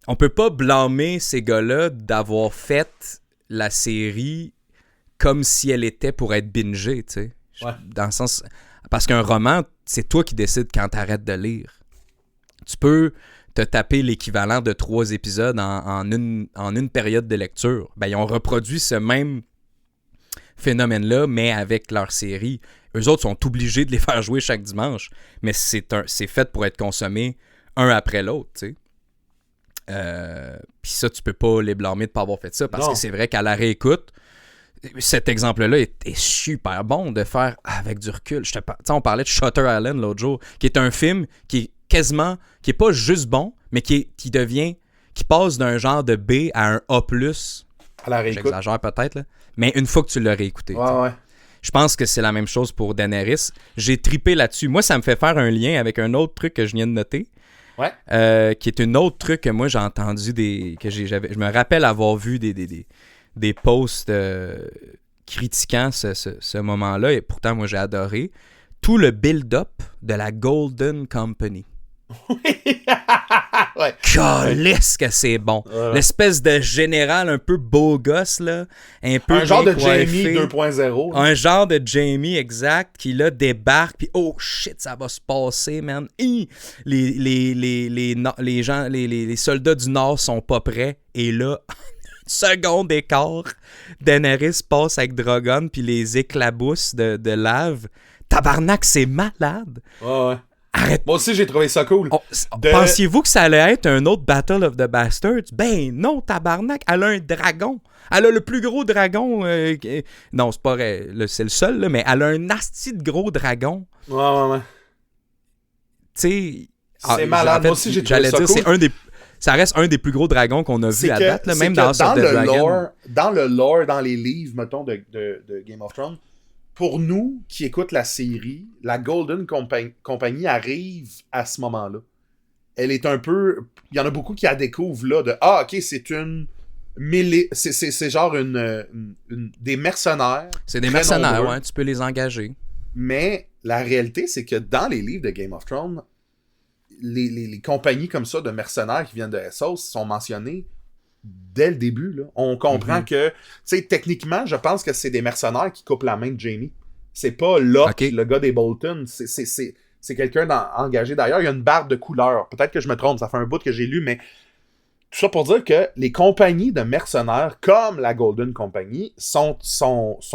[SPEAKER 1] on peut pas blâmer ces gars-là d'avoir fait la série comme si elle était pour être bingée, tu sais.
[SPEAKER 2] Ouais.
[SPEAKER 1] Dans le sens... Parce qu'un roman, c'est toi qui décides quand t'arrêtes de lire. Tu peux te taper l'équivalent de 3 épisodes en une période de lecture. Ben, ils ont reproduit ce même phénomène-là, mais avec leur série. Eux autres sont obligés de les faire jouer chaque dimanche, mais c'est fait pour être consommé un après l'autre, tu sais. Puis ça, tu peux pas les blâmer de pas avoir fait ça, parce que c'est vrai qu'à la réécoute, cet exemple-là est super bon de faire avec du recul. On parlait de Shutter Island l'autre jour, qui est un film qui est quasiment, qui est pas juste bon, mais qui passe d'un genre de B à un A+.
[SPEAKER 2] À la réécoute.
[SPEAKER 1] J'exagère peut-être, là. Mais une fois que tu l'as réécouté.
[SPEAKER 2] Ouais.
[SPEAKER 1] Je pense que c'est la même chose pour Daenerys. J'ai tripé là-dessus. Moi, ça me fait faire un lien avec un autre truc que je viens de noter.
[SPEAKER 2] Ouais.
[SPEAKER 1] Qui est un autre truc que moi j'ai entendu je me rappelle avoir vu des posts critiquant ce moment-là, et pourtant moi j'ai adoré tout le build-up de la Golden Company.
[SPEAKER 2] Ouais.
[SPEAKER 1] Calisse que c'est bon. L'espèce de général un peu beau gosse, là, un
[SPEAKER 2] genre de Jamie 2.0.
[SPEAKER 1] Un genre de Jamie, exact, qui là débarque, puis oh shit, ça va se passer, man. Les soldats du Nord sont pas prêts, et là, seconde écart, Daenerys passe avec Drogon, puis les éclabousse de lave. Tabarnak, c'est malade.
[SPEAKER 2] Ouais.
[SPEAKER 1] Arrête.
[SPEAKER 2] Moi aussi, j'ai trouvé ça cool.
[SPEAKER 1] Pensiez-vous que ça allait être un autre Battle of the Bastards? Ben non, tabarnak. Elle a un dragon. Elle a le plus gros dragon. Non, c'est pas vrai. C'est le seul, là, mais elle a un asti de gros dragon.
[SPEAKER 2] Ouais.
[SPEAKER 1] Tu sais...
[SPEAKER 2] C'est malade. En fait, moi aussi, j'ai trouvé ça cool.
[SPEAKER 1] Ça reste un des plus gros dragons qu'on a vu à date, là, même dans House of the Dragon.
[SPEAKER 2] Dans le lore, dans les livres, mettons, de Game of Thrones, pour nous qui écoutent la série, la Golden Company arrive à ce moment-là. Elle est un peu... Il y en a beaucoup qui la découvrent là, de « Ah, ok, c'est une... C'est genre des mercenaires. »
[SPEAKER 1] C'est des mercenaires, ouais, tu peux les engager.
[SPEAKER 2] Mais la réalité, c'est que dans les livres de Game of Thrones, les compagnies comme ça de mercenaires qui viennent de Essos sont mentionnées dès le début. Là. On comprend que, tu sais, techniquement, je pense que c'est des mercenaires qui coupent la main de Jaime. C'est pas Locke, le gars des Bolton. C'est quelqu'un engagé. D'ailleurs, il y a une barre de couleur. Peut-être que je me trompe, ça fait un bout que j'ai lu, mais tout ça pour dire que les compagnies de mercenaires, comme la Golden Company, sont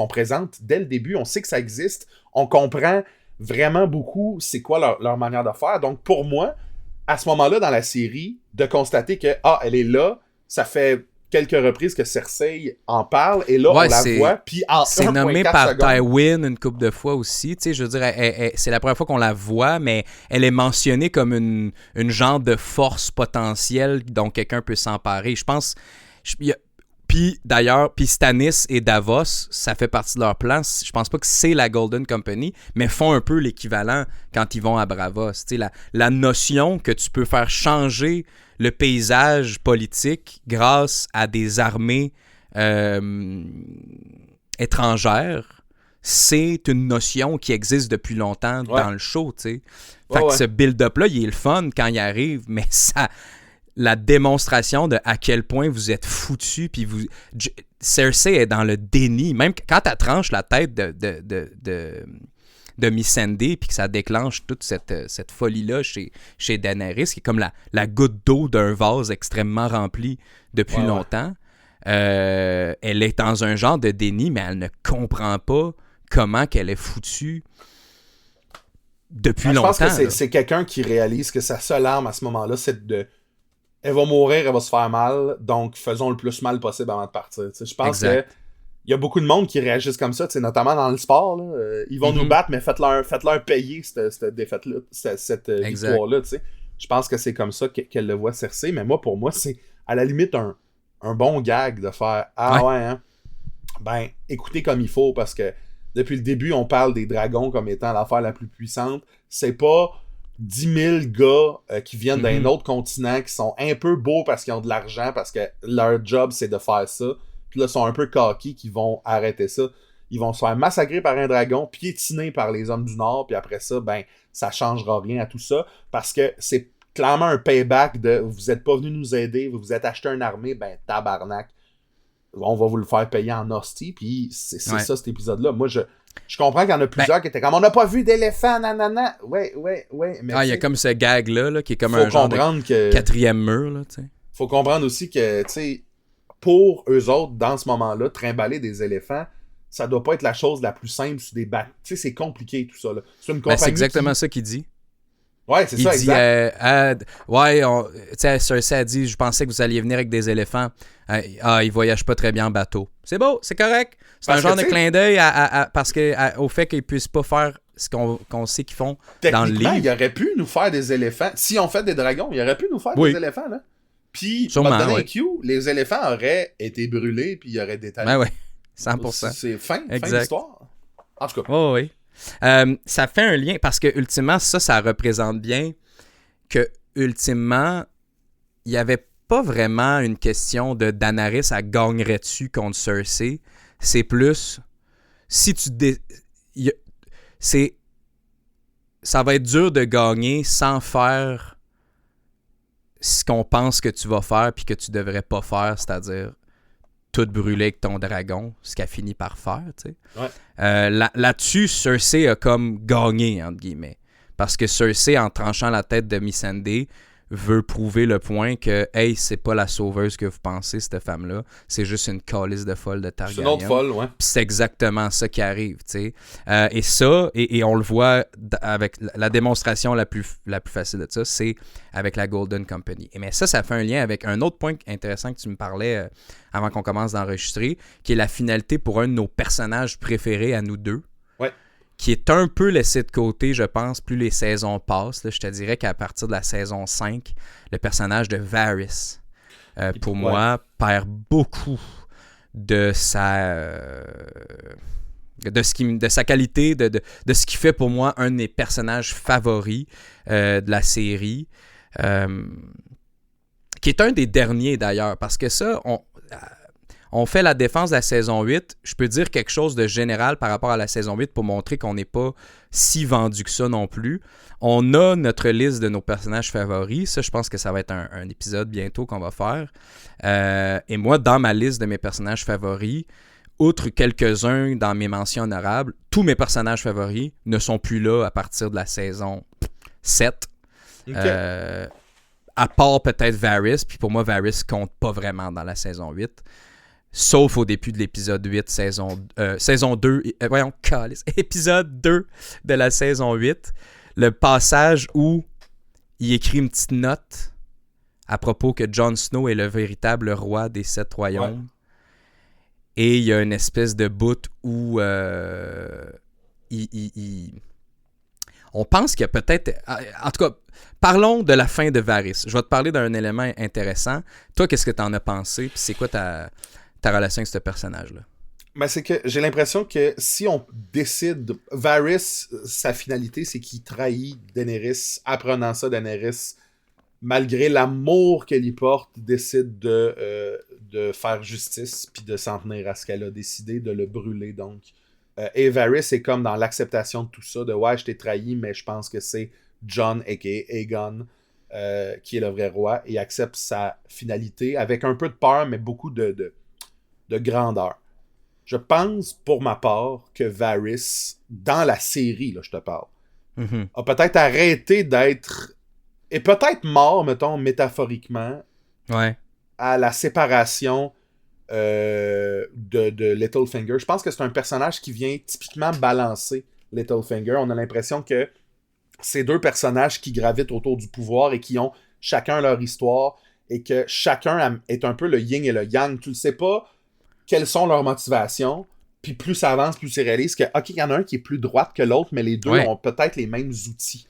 [SPEAKER 2] présentes dès le début. On sait que ça existe. On comprend vraiment beaucoup c'est quoi leur manière de faire. Donc, pour moi, à ce moment-là, dans la série, de constater que, elle est là, ça fait quelques reprises que Cersei en parle, et là, on la voit, puis en
[SPEAKER 1] c'est
[SPEAKER 2] 1.4
[SPEAKER 1] nommé par
[SPEAKER 2] secondes...
[SPEAKER 1] Tywin une couple de fois aussi, tu sais, je veux dire, c'est la première fois qu'on la voit, mais elle est mentionnée comme une genre de force potentielle dont quelqu'un peut s'emparer. Je pense... Puis d'ailleurs, Stannis et Davos, ça fait partie de leur plan. Je pense pas que c'est la Golden Company, mais font un peu l'équivalent quand ils vont à Braavos. Tu sais, la notion que tu peux faire changer le paysage politique grâce à des armées étrangères, c'est une notion qui existe depuis longtemps dans le show. Tu sais. Fait que ce build-up-là, il est le fun quand il arrive, mais ça... La démonstration de à quel point vous êtes foutus, puis Cersei est dans le déni. Même quand elle tranche la tête de Missandei, puis que ça déclenche toute cette folie-là chez Daenerys, qui est comme la goutte d'eau d'un vase extrêmement rempli depuis longtemps. Elle est dans un genre de déni, mais elle ne comprend pas comment qu'elle est foutue depuis longtemps.
[SPEAKER 2] Je pense que c'est quelqu'un qui réalise que sa seule arme à ce moment-là, c'est de... Elle va mourir, elle va se faire mal, donc faisons le plus mal possible avant de partir. T'sais, je pense que il y a beaucoup de monde qui réagissent comme ça, notamment dans le sport. Là. Ils vont nous battre, mais faites-leur payer cette défaite-là, cette victoire-là. T'sais. Je pense que c'est comme ça qu'elle le voit Cersei, mais pour moi, c'est à la limite un bon gag de faire « Ah ouais, hein? Ben, écoutez comme il faut, parce que depuis le début, on parle des dragons comme étant l'affaire la plus puissante. C'est pas... 10 000 gars qui viennent d'un autre continent, qui sont un peu beaux parce qu'ils ont de l'argent, parce que leur job, c'est de faire ça. Puis là, ils sont un peu coqués, qui vont arrêter ça. Ils vont se faire massacrer par un dragon, piétiner par les hommes du Nord, puis après ça, ben, ça changera rien à tout ça, parce que c'est clairement un payback de « Vous êtes pas venu nous aider, vous vous êtes acheté une armée, ben, tabarnak. On va vous le faire payer en hostie. » Puis c'est ça, cet épisode-là. Moi, je comprends qu'il y en a plusieurs qui étaient comme « On n'a pas vu d'éléphant, nanana. » Ouais.
[SPEAKER 1] Mais il y a comme ce gag-là là, qui est comme un genre de quatrième mur. Là, t'sais.
[SPEAKER 2] Faut comprendre aussi que, tu sais, pour eux autres, dans ce moment-là, trimballer des éléphants, ça doit pas être la chose la plus simple sur des bacs. Tu sais, c'est compliqué tout ça. Là. C'est une compagnie
[SPEAKER 1] c'est exactement ça qu'il dit.
[SPEAKER 2] Ouais, c'est ça,
[SPEAKER 1] dit,
[SPEAKER 2] exact.
[SPEAKER 1] Cersei a dit, je pensais que vous alliez venir avec des éléphants. Ils voyagent pas très bien en bateau. C'est beau, c'est correct. C'est un genre de clin d'œil au fait qu'ils puissent pas faire ce qu'on sait qu'ils font dans le livre.
[SPEAKER 2] Il aurait pu nous faire des éléphants. Si on fait des dragons, il aurait pu nous faire des éléphants, là. Puis, dans Q, les éléphants auraient été brûlés, puis ils auraient détalé.
[SPEAKER 1] Ben ouais, 100%.
[SPEAKER 2] C'est fin d'histoire. En tout cas.
[SPEAKER 1] Oh, oui. Ça fait un lien, parce que, ultimement, ça représente bien que, ultimement, il n'y avait pas vraiment une question de Daenerys, elle gagnerait-tu contre Cersei. C'est plus, si tu... Ça va être dur de gagner sans faire ce qu'on pense que tu vas faire puis que tu devrais pas faire, c'est-à-dire tout brûler avec ton dragon, ce qu'elle finit par faire, tu sais.
[SPEAKER 2] Ouais.
[SPEAKER 1] Là-dessus, Cersei a comme gagné, entre guillemets. Parce que Cersei, en tranchant la tête de Missandei, veut prouver le point que, hey, c'est pas la sauveuse que vous pensez, cette femme-là. C'est juste une calice de folle de Targaryen.
[SPEAKER 2] C'est une autre folle, ouais.
[SPEAKER 1] Puis c'est exactement ça qui arrive, tu sais. Et ça, et on le voit avec la démonstration la plus facile de ça, c'est avec la Golden Company. Mais ça fait un lien avec un autre point intéressant que tu me parlais avant qu'on commence d'enregistrer, qui est la finalité pour un de nos personnages préférés à nous deux. Qui est un peu laissé de côté, je pense, plus les saisons passent. Là, je te dirais qu'à partir de la saison 5, le personnage de Varys, pour moi, perd beaucoup de sa qualité, de ce qui fait pour moi un de mes personnages favoris de la série, qui est un des derniers d'ailleurs, parce que ça, on fait la défense de la saison 8. Je peux dire quelque chose de général par rapport à la saison 8 pour montrer qu'on n'est pas si vendu que ça non plus. On a notre liste de nos personnages favoris. Ça, je pense que ça va être un épisode bientôt qu'on va faire. Et moi, dans ma liste de mes personnages favoris, outre quelques-uns dans mes mentions honorables, tous mes personnages favoris ne sont plus là à partir de la saison 7. Okay. À part peut-être Varys. Puis pour moi, Varys compte pas vraiment dans la saison 8. Sauf au début de l'épisode 8, saison 2, épisode 2 de la saison 8, le passage où il écrit une petite note à propos que Jon Snow est le véritable roi des 7 royaumes.
[SPEAKER 2] Ouais.
[SPEAKER 1] Et il y a une espèce de bout où on pense qu'il y a peut-être... En tout cas, parlons de la fin de Varys. Je vais te parler d'un élément intéressant. Toi, qu'est-ce que tu en as pensé? Puis c'est quoi ta relation avec ce personnage-là?
[SPEAKER 2] Ben, c'est que j'ai l'impression que si on décide... Varys, sa finalité, c'est qu'il trahit Daenerys. Apprenant ça, Daenerys, malgré l'amour qu'elle y porte, décide de faire justice puis de s'en tenir à ce qu'elle a décidé, de le brûler, donc. Et Varys est comme dans l'acceptation de tout ça, de « Ouais, je t'ai trahi, mais je pense que c'est Jon, a.k.a. Aegon, qui est le vrai roi. » Et il accepte sa finalité avec un peu de peur, mais beaucoup de grandeur. Je pense, pour ma part, que Varys, dans la série, là, je te parle, a peut-être arrêté d'être... Et peut-être mort, mettons, métaphoriquement, à la séparation de Littlefinger. Je pense que c'est un personnage qui vient typiquement balancer Littlefinger. On a l'impression que c'est deux personnages qui gravitent autour du pouvoir et qui ont chacun leur histoire et que chacun est un peu le yin et le yang. Tu ne sais pas quelles sont leurs motivations, puis plus ça avance, plus c'est réaliste que, ok, il y en a un qui est plus droite que l'autre, mais les deux ont peut-être les mêmes outils.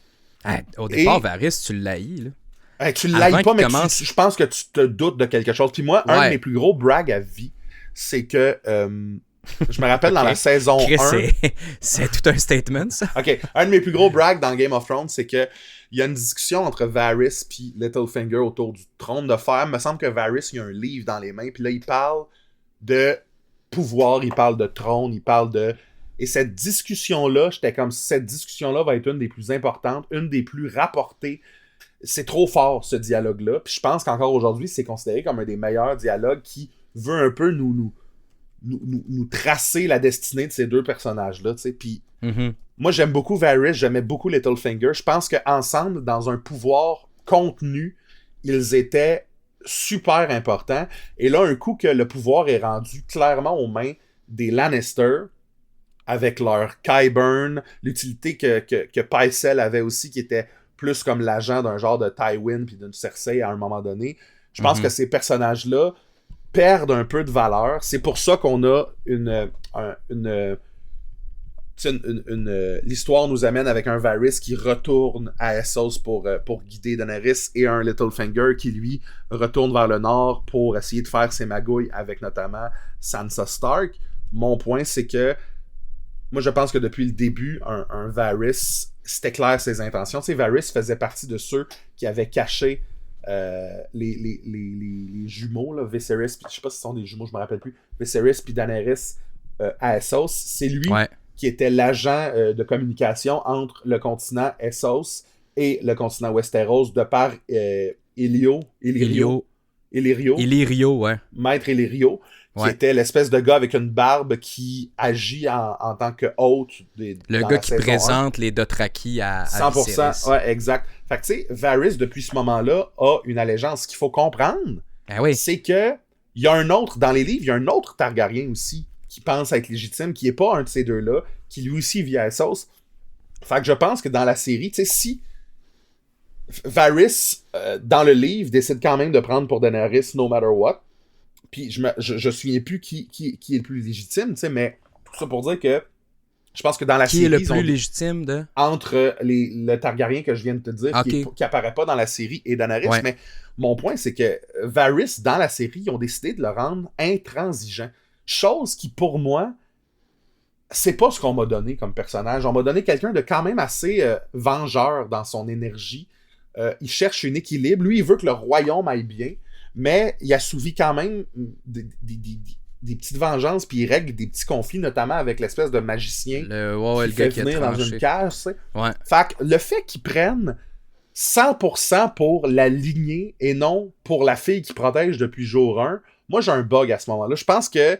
[SPEAKER 1] Au départ, Varys, tu l'haïs, là.
[SPEAKER 2] Tu l'haïs pas, mais je pense que tu te doutes de quelque chose. Puis moi, un de mes plus gros brags à vie, c'est que je me rappelle dans la saison 1...
[SPEAKER 1] C'est tout un statement, ça.
[SPEAKER 2] Ok, un de mes plus gros brags dans Game of Thrones, c'est que il y a une discussion entre Varys et Littlefinger autour du trône de fer. Il me semble que Varys, il a un livre dans les mains, puis là, il parle de pouvoir, il parle de trône, il parle de... Et cette discussion-là, j'étais comme, cette discussion-là va être une des plus importantes, une des plus rapportées. C'est trop fort, ce dialogue-là. Puis je pense qu'encore aujourd'hui, c'est considéré comme un des meilleurs dialogues qui veut un peu nous tracer la destinée de ces deux personnages-là. Puis moi, j'aime beaucoup Varys, j'aimais beaucoup Littlefinger. Je pense qu'ensemble, dans un pouvoir contenu, ils étaient super importants. Et là, un coup que le pouvoir est rendu clairement aux mains des Lannister, avec leur Qyburn, l'utilité que Pycelle avait aussi, qui était plus comme l'agent d'un genre de Tywin puis d'une Cersei à un moment donné. Je pense que ces personnages-là perdent un peu de valeur. C'est pour ça qu'on a l'histoire nous amène avec un Varys qui retourne à Essos pour guider Daenerys et un Littlefinger qui, lui, retourne vers le nord pour essayer de faire ses magouilles avec notamment Sansa Stark. Mon point, c'est que moi, je pense que depuis le début, un Varys, c'était clair ses intentions. Tu sais, Varys faisait partie de ceux qui avaient caché les jumeaux, là, Viserys, je sais pas si ce sont des jumeaux, je me rappelle plus, Viserys puis Daenerys à Essos. C'est lui qui était l'agent de communication entre le continent Essos et le continent Westeros de par Illyrio, Maître Illyrio, qui était l'espèce de gars avec une barbe qui agit en tant que hôte.
[SPEAKER 1] Le gars qui présente les Dothraki à
[SPEAKER 2] 100%,
[SPEAKER 1] Viserys.
[SPEAKER 2] Ouais, exact. Fait que tu sais, Varys, depuis ce moment-là, a une allégeance. Ce qu'il faut comprendre, c'est que il y a un autre, dans les livres, il y a un autre Targaryen aussi, qui pense être légitime, qui est pas un de ces deux-là, qui lui aussi vit à Essos. Fait que je pense que dans la série, tu sais, si Varys, dans le livre, décide quand même de prendre pour Daenerys no matter what, puis je me souviens plus qui est le plus légitime, tu sais, mais tout ça pour dire que je pense que dans la série...
[SPEAKER 1] Qui est le plus légitime de...
[SPEAKER 2] Entre le Targaryen que je viens de te dire, qui apparaît pas dans la série, et Daenerys, mais mon point, c'est que Varys, dans la série, ils ont décidé de le rendre intransigeant. Chose qui, pour moi, c'est pas ce qu'on m'a donné comme personnage. On m'a donné quelqu'un de quand même assez vengeur dans son énergie. Il cherche un équilibre. Lui, il veut que le royaume aille bien, mais il assouvit quand même des petites vengeances, puis il règle des petits conflits, notamment avec l'espèce de magicien qui fait venir dans une cage. Tu sais. Fait que le fait qu'ils prennent 100% pour la lignée et non pour la fille qui protège depuis jour 1, moi j'ai un bug à ce moment-là. Je pense que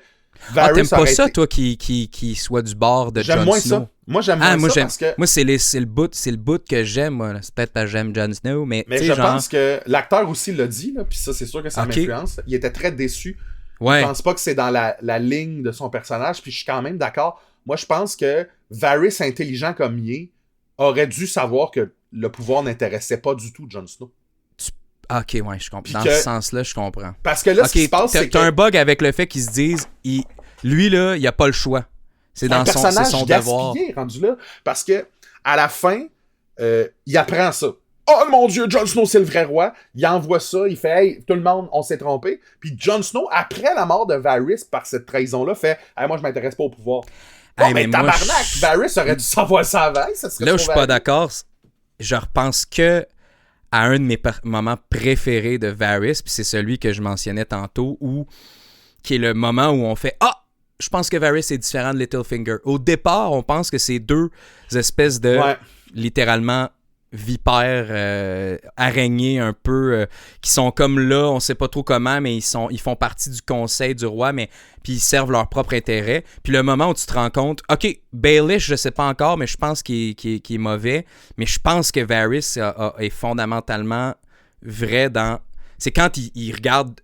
[SPEAKER 2] Varys
[SPEAKER 1] t'aimes pas ça, toi, qui soit du bord de Jon Snow?
[SPEAKER 2] J'aime moins ça. Moi, j'aime moins ça parce que...
[SPEAKER 1] Moi, c'est le bout que j'aime, moi. C'est peut-être parce que j'aime Jon Snow, mais
[SPEAKER 2] je pense que l'acteur aussi l'a dit, là, puis ça, c'est sûr que ça m'influence. Il était très déçu. Je pense pas que c'est dans la ligne de son personnage, puis je suis quand même d'accord. Moi, je pense que Varys, intelligent comme il est, aurait dû savoir que le pouvoir n'intéressait pas du tout Jon Snow.
[SPEAKER 1] Ok, ouais, je comprends.
[SPEAKER 2] Puis
[SPEAKER 1] Dans
[SPEAKER 2] que-
[SPEAKER 1] ce sens-là, je comprends.
[SPEAKER 2] Parce que là,
[SPEAKER 1] Ok,
[SPEAKER 2] ce qui se passe, c'est que
[SPEAKER 1] t'as un bug avec le fait qu'ils se disent, lui, là, il a pas le choix. C'est
[SPEAKER 2] un
[SPEAKER 1] dans c'est
[SPEAKER 2] personnage
[SPEAKER 1] son devoir.
[SPEAKER 2] gaspillé rendu là. Parce que à la fin, il apprend ça. Oh mon Dieu, Jon Snow, c'est le vrai roi. Il envoie ça, il fait hey, tout le monde, on s'est trompé. Puis Jon Snow, après la mort de Varys par cette trahison-là, fait hey, moi, je m'intéresse pas au pouvoir. Oh,
[SPEAKER 1] Hey,
[SPEAKER 2] mais
[SPEAKER 1] mais moi,
[SPEAKER 2] tabarnak, Varys aurait dû savoir ça avant. Ça serait
[SPEAKER 1] Là où
[SPEAKER 2] trop
[SPEAKER 1] je suis pas
[SPEAKER 2] Varys.
[SPEAKER 1] d'accord, je repense que à un de mes moments préférés de Varys, puis c'est celui que je mentionnais tantôt, qui est le moment où on fait ah, je pense que Varys est différent de Littlefinger. Au départ, on pense que c'est deux espèces de
[SPEAKER 2] Ouais.
[SPEAKER 1] littéralement vipères, araignées un peu, qui sont comme là, on sait pas trop comment, mais ils font partie du conseil du roi, mais puis ils servent leur propre intérêt. Puis le moment où tu te rends compte, ok, Baelish, je sais pas encore, mais je pense qu'il est mauvais, mais je pense que Varys est fondamentalement vrai dans... C'est quand il regarde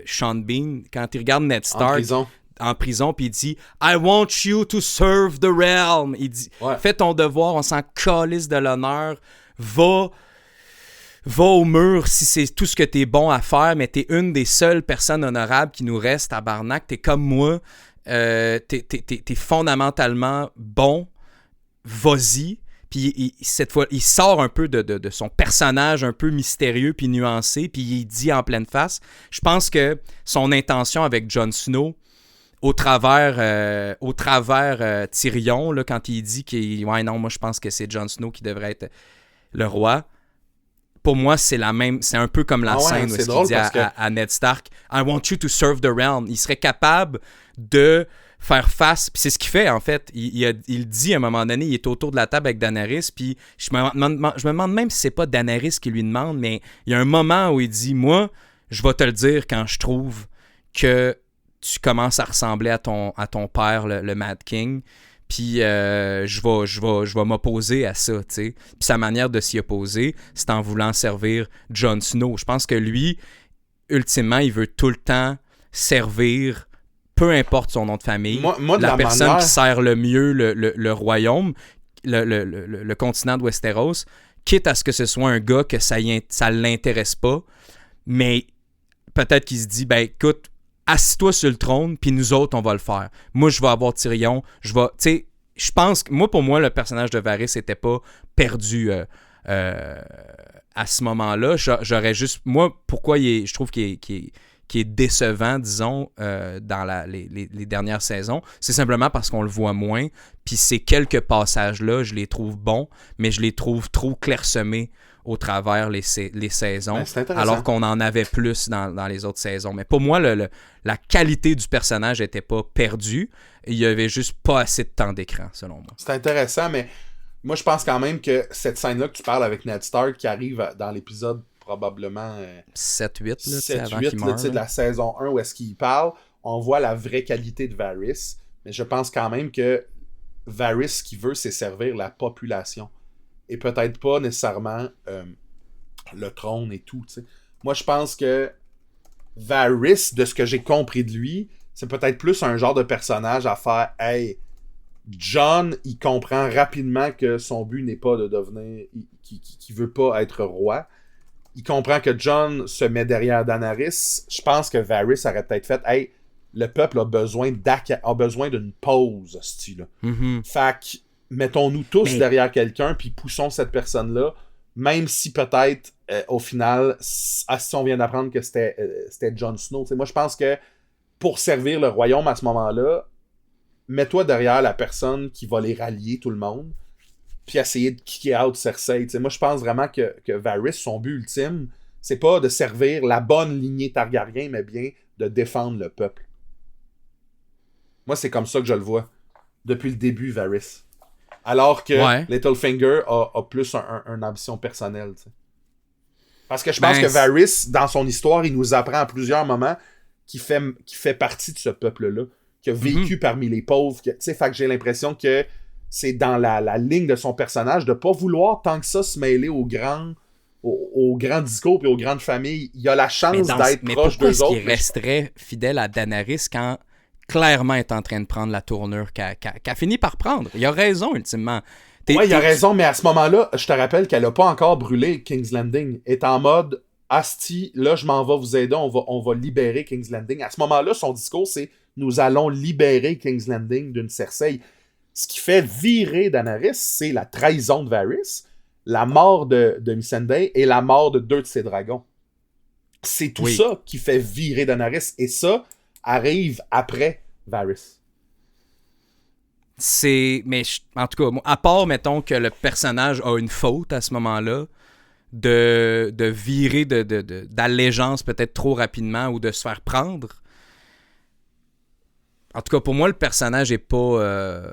[SPEAKER 1] Sean Bean, quand il regarde Ned
[SPEAKER 2] En
[SPEAKER 1] Stark
[SPEAKER 2] prison.
[SPEAKER 1] en prison, puis il dit « I want you to serve the realm ». Il dit
[SPEAKER 2] Ouais.
[SPEAKER 1] « Fais ton devoir, on s'en calisse de l'honneur, va au mur si c'est tout ce que t'es bon à faire, mais t'es une des seules personnes honorables qui nous reste, tabarnak, t'es comme moi, t'es fondamentalement bon, vas-y ». Puis cette fois, il sort un peu de son personnage un peu mystérieux puis nuancé, puis il dit en pleine face. Je pense que son intention avec Jon Snow, au travers Tyrion, là, quand il dit ouais, non, moi je pense que c'est Jon Snow qui devrait être le roi. Pour moi, c'est la même. C'est un peu comme la scène où
[SPEAKER 2] c'est
[SPEAKER 1] il
[SPEAKER 2] drôle
[SPEAKER 1] dit
[SPEAKER 2] parce que-
[SPEAKER 1] à Ned Stark I want you to serve the realm. Il serait capable de faire face. Puis c'est ce qu'il fait, en fait. Il dit à un moment donné, il est autour de la table avec Daenerys. Puis je me demande même si c'est pas Daenerys qui lui demande, mais il y a un moment où il dit moi, je vais te le dire quand je trouve que tu commences à ressembler à ton père, le Mad King. Puis je vais m'opposer à ça, tu sais. Puis sa manière de s'y opposer, c'est en voulant servir Jon Snow. Je pense que lui, ultimement, il veut tout le temps servir, peu importe son nom de famille,
[SPEAKER 2] Moi, de
[SPEAKER 1] la
[SPEAKER 2] la
[SPEAKER 1] personne
[SPEAKER 2] manière-
[SPEAKER 1] qui sert le mieux le royaume, le continent de Westeros, quitte à ce que ce soit un gars que ça l'intéresse pas, mais peut-être qu'il se dit, ben écoute, assis-toi sur le trône, puis nous autres, on va le faire. Moi, je vais avoir Tyrion, tu sais, je pense que, pour moi, le personnage de Varys n'était pas perdu à ce moment-là. J'aurais juste, moi, pourquoi je trouve qu'il est décevant, disons, dans les dernières saisons, c'est simplement parce qu'on le voit moins, puis ces quelques passages-là, je les trouve bons, mais je les trouve trop clairsemés au travers les saisons,
[SPEAKER 2] Ben, c'est intéressant.
[SPEAKER 1] alors qu'on en avait plus dans les autres saisons. Mais pour moi, la qualité du personnage n'était pas perdue. Il y avait juste pas assez de temps d'écran, selon moi.
[SPEAKER 2] C'est intéressant, mais moi, je pense quand même que cette scène-là que tu parles avec Ned Stark qui arrive dans l'épisode probablement
[SPEAKER 1] 7-8, là,
[SPEAKER 2] 7-8
[SPEAKER 1] avant qu'il meure.
[SPEAKER 2] de la saison 1 où est-ce qu'il parle, on voit la vraie qualité de Varys, mais je pense quand même que Varys, ce qu'il veut, c'est servir la population. Et peut-être pas nécessairement le trône et tout, tu sais. Moi, je pense que Varys, de ce que j'ai compris de lui, c'est peut-être plus un genre de personnage à faire « Hey, Jon, il comprend rapidement que son but n'est pas de devenir... qu'il veut pas être roi. Il comprend que Jon se met derrière Daenerys. Je pense que Varys aurait peut-être fait « Hey, le peuple a besoin d'une pause, style-là.
[SPEAKER 1] Mhm.
[SPEAKER 2] Fait que mettons-nous tous
[SPEAKER 1] Mais-
[SPEAKER 2] derrière quelqu'un, puis poussons cette personne-là, même si peut-être, au final, si on vient d'apprendre que c'était Jon Snow. T'sais, moi, je pense que pour servir le royaume à ce moment-là, mets-toi derrière la personne qui va les rallier, tout le monde, puis essayer de kicker out Cersei. T'sais, moi, je pense vraiment que Varys, son but ultime, c'est pas de servir la bonne lignée Targaryen, mais bien de défendre le peuple. Moi, c'est comme ça que je le vois. Depuis le début, Varys. Alors que
[SPEAKER 1] Ouais.
[SPEAKER 2] Littlefinger a plus une ambition personnelle. T'sais. Parce que je pense
[SPEAKER 1] Ben,
[SPEAKER 2] que Varys, dans son histoire, il nous apprend à plusieurs moments qu'il fait partie de ce peuple-là, qui a vécu parmi les pauvres. Fait que j'ai l'impression que c'est dans la ligne de son personnage de pas vouloir tant que ça se mêler aux grands discours et aux grandes familles. Il a la chance d'être
[SPEAKER 1] mais
[SPEAKER 2] proche
[SPEAKER 1] pourquoi
[SPEAKER 2] d'eux
[SPEAKER 1] est-ce
[SPEAKER 2] autres.
[SPEAKER 1] qu'il resterait fidèle à Daenerys quand clairement est en train de prendre la tournure qu'elle finit par prendre? Il a raison, ultimement.
[SPEAKER 2] Ouais, il a raison, mais à ce moment-là, je te rappelle qu'elle a pas encore brûlé King's Landing. Elle est en mode Asti, là, je m'en vais vous aider, on va libérer King's Landing. À ce moment-là, son discours, c'est nous allons libérer King's Landing d'une Cersei. Ce qui fait virer Daenerys, c'est la trahison de Varys, la mort de Missandei et la mort de 2 de ses dragons. C'est tout ça qui fait virer Daenerys. Et ça arrive après Varys.
[SPEAKER 1] Mais en tout cas, moi, à part, mettons, que le personnage a une faute à ce moment-là, de virer d'allégeance peut-être trop rapidement ou de se faire prendre. En tout cas, pour moi, le personnage est pas...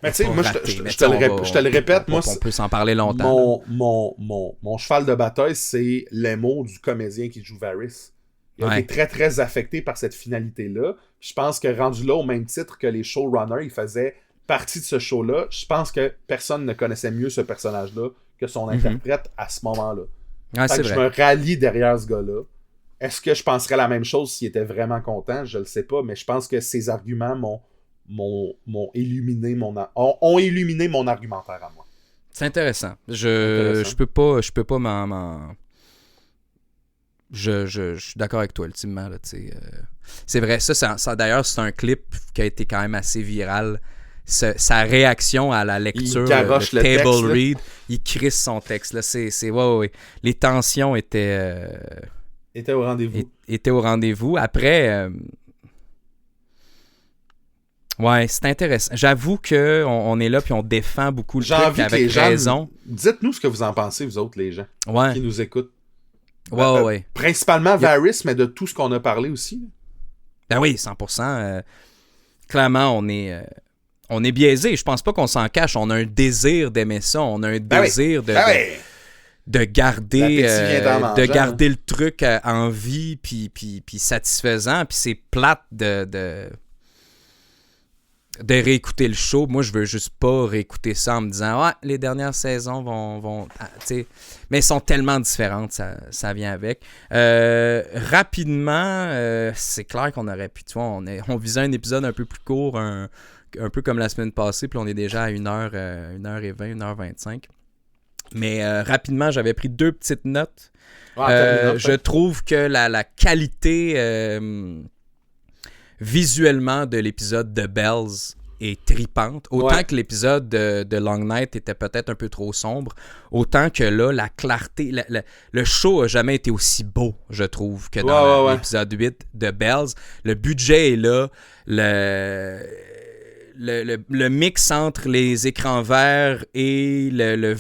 [SPEAKER 2] mais tu sais, moi, je te le répète, moi,
[SPEAKER 1] on peut s'en parler longtemps.
[SPEAKER 2] Mon cheval de bataille, c'est les mots du comédien qui joue Varys. Il a été très, très affecté par cette finalité-là. Je pense que rendu là, au même titre que les showrunners, il faisait partie de ce show-là. Je pense que personne ne connaissait mieux ce personnage-là que son interprète à ce moment-là.
[SPEAKER 1] C'est vrai.
[SPEAKER 2] Je me rallie derrière ce gars-là. Est-ce que je penserais la même chose s'il était vraiment content? Je le sais pas, mais je pense que ses arguments ont illuminé ont illuminé mon argumentaire à moi.
[SPEAKER 1] C'est intéressant. Je peux pas m'en... Je suis d'accord avec toi, ultimement. Là, c'est vrai, ça d'ailleurs, c'est un clip qui a été quand même assez viral. Sa réaction à la lecture, le table
[SPEAKER 2] texte,
[SPEAKER 1] read, il crisse son texte. Là. Ouais. Les tensions étaient
[SPEAKER 2] au rendez-vous.
[SPEAKER 1] Étaient au rendez-vous. Après, ouais, c'est intéressant. J'avoue qu'on est là puis on défend beaucoup le truc avec raison.
[SPEAKER 2] Dites-nous ce que vous en pensez, vous autres, les gens qui nous écoutent.
[SPEAKER 1] Ouais.
[SPEAKER 2] Principalement Varys, mais de tout ce qu'on a parlé aussi.
[SPEAKER 1] Ben oui, 100%. Clairement, on est biaisé. Je pense pas qu'on s'en cache. On a un désir d'aimer ça. On a un désir de garder le truc en vie puis satisfaisant. Puis c'est plate de réécouter le show. Moi, je veux juste pas réécouter ça en me disant « les dernières saisons vont mais elles sont tellement différentes, ça vient avec. Rapidement, c'est clair qu'on aurait pu... Tu vois, on visait un épisode un peu plus court, un peu comme la semaine passée, puis on est déjà à 1h20, 1h25. Mais rapidement, j'avais pris 2 petites notes. Je trouve que la qualité... visuellement de l'épisode de Bells est tripante. Autant que l'épisode de Long Night était peut-être un peu trop sombre, autant que là, la clarté... Le show a jamais été aussi beau, je trouve, que dans l'épisode 8 de Bells. Le budget est là. Le mix entre les écrans verts et les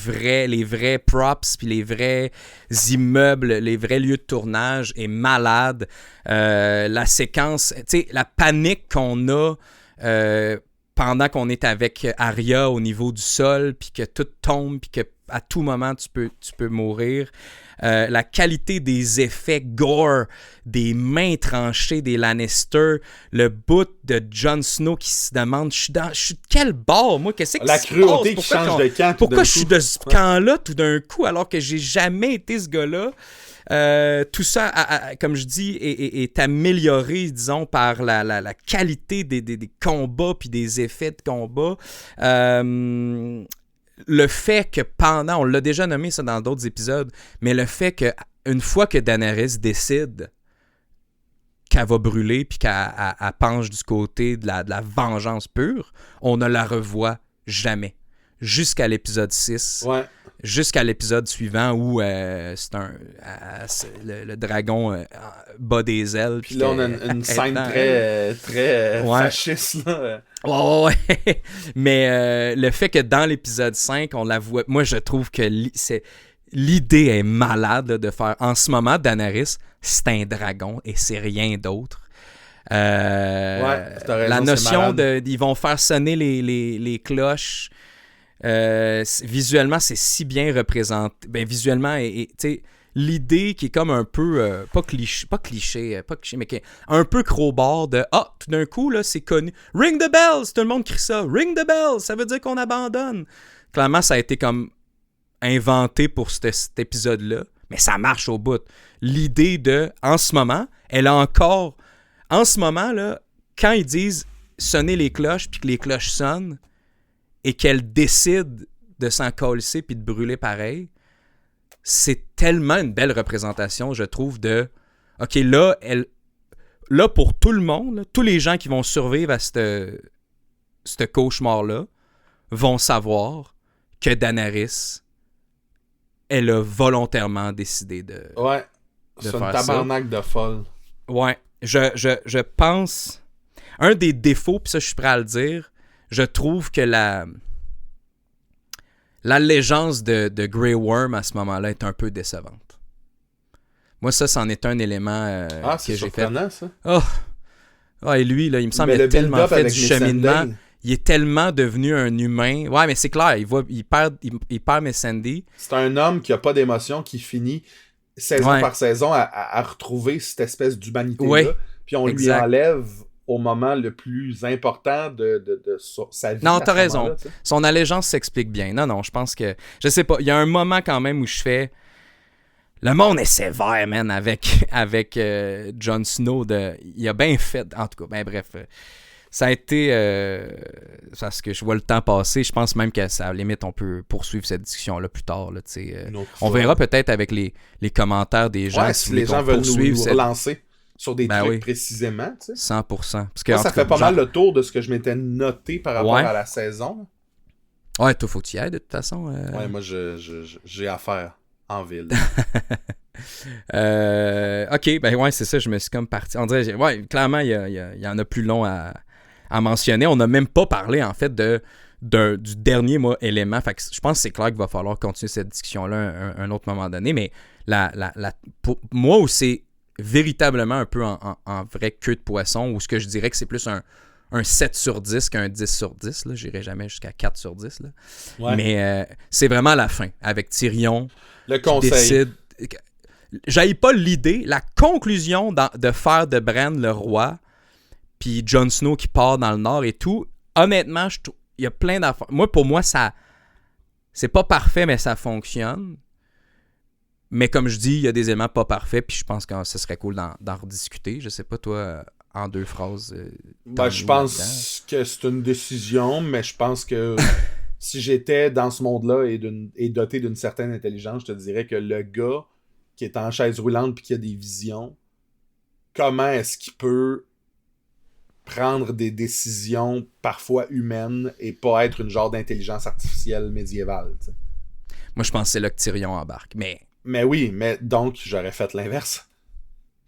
[SPEAKER 1] vrais props puis les vrais immeubles, les vrais lieux de tournage est malade. La séquence, tu sais, la panique qu'on a pendant qu'on est avec Arya au niveau du sol puis que tout tombe puis que à tout moment tu peux mourir. La qualité des effets gore, des mains tranchées des Lannister, le bout de Jon Snow qui se demande je suis de quel bord, moi, qu'est-ce qui se passe?
[SPEAKER 2] La cruauté qui change de camp.
[SPEAKER 1] Pourquoi je suis de ce camp-là tout d'un coup alors que j'ai jamais été ce gars-là? Tout ça, comme je dis, est amélioré, disons, par la qualité des combats puis des effets de combat. Le fait que pendant, on l'a déjà nommé ça dans d'autres épisodes, mais le fait que une fois que Daenerys décide qu'elle va brûler puis qu'elle penche du côté de la vengeance pure, on ne la revoit jamais. Jusqu'à l'épisode 6.
[SPEAKER 2] Ouais.
[SPEAKER 1] Jusqu'à l'épisode suivant où le dragon bat des ailes.
[SPEAKER 2] Puis là, on a une scène très fasciste. Là.
[SPEAKER 1] Ouais. Mais le fait que dans l'épisode 5, on la voit... Moi, je trouve que l'idée est malade là, de faire... En ce moment, Daenerys, c'est un dragon et c'est rien d'autre.
[SPEAKER 2] Raison,
[SPEAKER 1] la notion ils vont faire sonner les cloches... visuellement, c'est si bien représenté. Ben, visuellement, tu sais, l'idée qui est comme un peu, pas cliché, mais qui est un peu crowbar de tout d'un coup, là, c'est connu. Ring the bells! Tout le monde crie ça. Ring the bells! Ça veut dire qu'on abandonne. Clairement, ça a été comme inventé pour cet épisode-là, mais ça marche au bout. L'idée de, en ce moment, elle a encore. En ce moment, là, quand ils disent sonner les cloches puis que les cloches sonnent, et qu'elle décide de s'en coller puis de brûler pareil, c'est tellement une belle représentation, je trouve, de... OK, là, pour tout le monde, là, tous les gens qui vont survivre à ce cauchemar-là vont savoir que Daenerys, elle a volontairement décidé de
[SPEAKER 2] Ouais, c'est une
[SPEAKER 1] faire
[SPEAKER 2] tabarnak de folle.
[SPEAKER 1] Ouais, je pense... Un des défauts, puis ça, je suis prêt à le dire, je trouve que l'allégeance de Grey Worm à ce moment-là est un peu décevante. Moi, ça, c'en est un élément
[SPEAKER 2] c'est
[SPEAKER 1] que j'ai fait.
[SPEAKER 2] surprenant, ça.
[SPEAKER 1] Oh, et lui, là, il me semble qu'il a tellement fait du cheminement. Il est tellement devenu un humain. Ouais, mais c'est clair, il perd Missandei.
[SPEAKER 2] C'est un homme qui a pas d'émotion, qui finit saison par saison à retrouver cette espèce d'humanité-là. Puis on lui enlève au moment le plus important de sa vie.
[SPEAKER 1] Non, t'as raison. Son allégeance s'explique bien. Non, je pense que... Je sais pas, il y a un moment quand même où je fais... Le monde est sévère, man, avec Jon Snow. Il a bien fait... En tout cas, ben bref... Ça a été... parce que je vois le temps passer. Je pense même qu'à la limite, on peut poursuivre cette discussion-là plus tard. Là, on verra peut-être avec les commentaires des gens.
[SPEAKER 2] Si les gens veulent nous relancer sur des trucs précisément.
[SPEAKER 1] 100%. Parce
[SPEAKER 2] que, ça fait pas mal le tour de ce que je m'étais noté par rapport à la saison.
[SPEAKER 1] Ouais, toi, faut que tu y ailles de toute façon.
[SPEAKER 2] Ouais, moi, j'ai affaire en ville.
[SPEAKER 1] OK, ben ouais, c'est ça. Je me suis comme parti. On dirait, clairement, il y en a plus long à mentionner. On n'a même pas parlé, en fait, du dernier élément. Fait que je pense que c'est clair qu'il va falloir continuer cette discussion-là à un autre moment donné. Mais pour moi, où c'est véritablement un peu en vrai queue de poisson, ou ce que je dirais que c'est plus un 7 sur 10 qu'un 10 sur 10. Là. J'irai jamais jusqu'à 4 sur 10. Là. Ouais. Mais c'est vraiment la fin, avec Tyrion
[SPEAKER 2] le conseil.
[SPEAKER 1] Décide... J'aille pas l'idée, la conclusion de faire de Bran le roi, puis Jon Snow qui part dans le nord et tout. Honnêtement, il y a plein d'affaires. Pour moi, ça c'est pas parfait, mais ça fonctionne. Mais comme je dis, il y a des éléments pas parfaits, puis je pense que ce serait cool d'en rediscuter. Je sais pas, toi, en 2 phrases.
[SPEAKER 2] Je pense que c'est une décision, mais je pense que si j'étais dans ce monde-là et doté d'une certaine intelligence, je te dirais que le gars qui est en chaise roulante puis qui a des visions, comment est-ce qu'il peut prendre des décisions parfois humaines et pas être une genre d'intelligence artificielle médiévale, t'sais.
[SPEAKER 1] Moi, je pense que c'est là que Tyrion embarque,
[SPEAKER 2] Mais oui, mais donc, j'aurais fait l'inverse.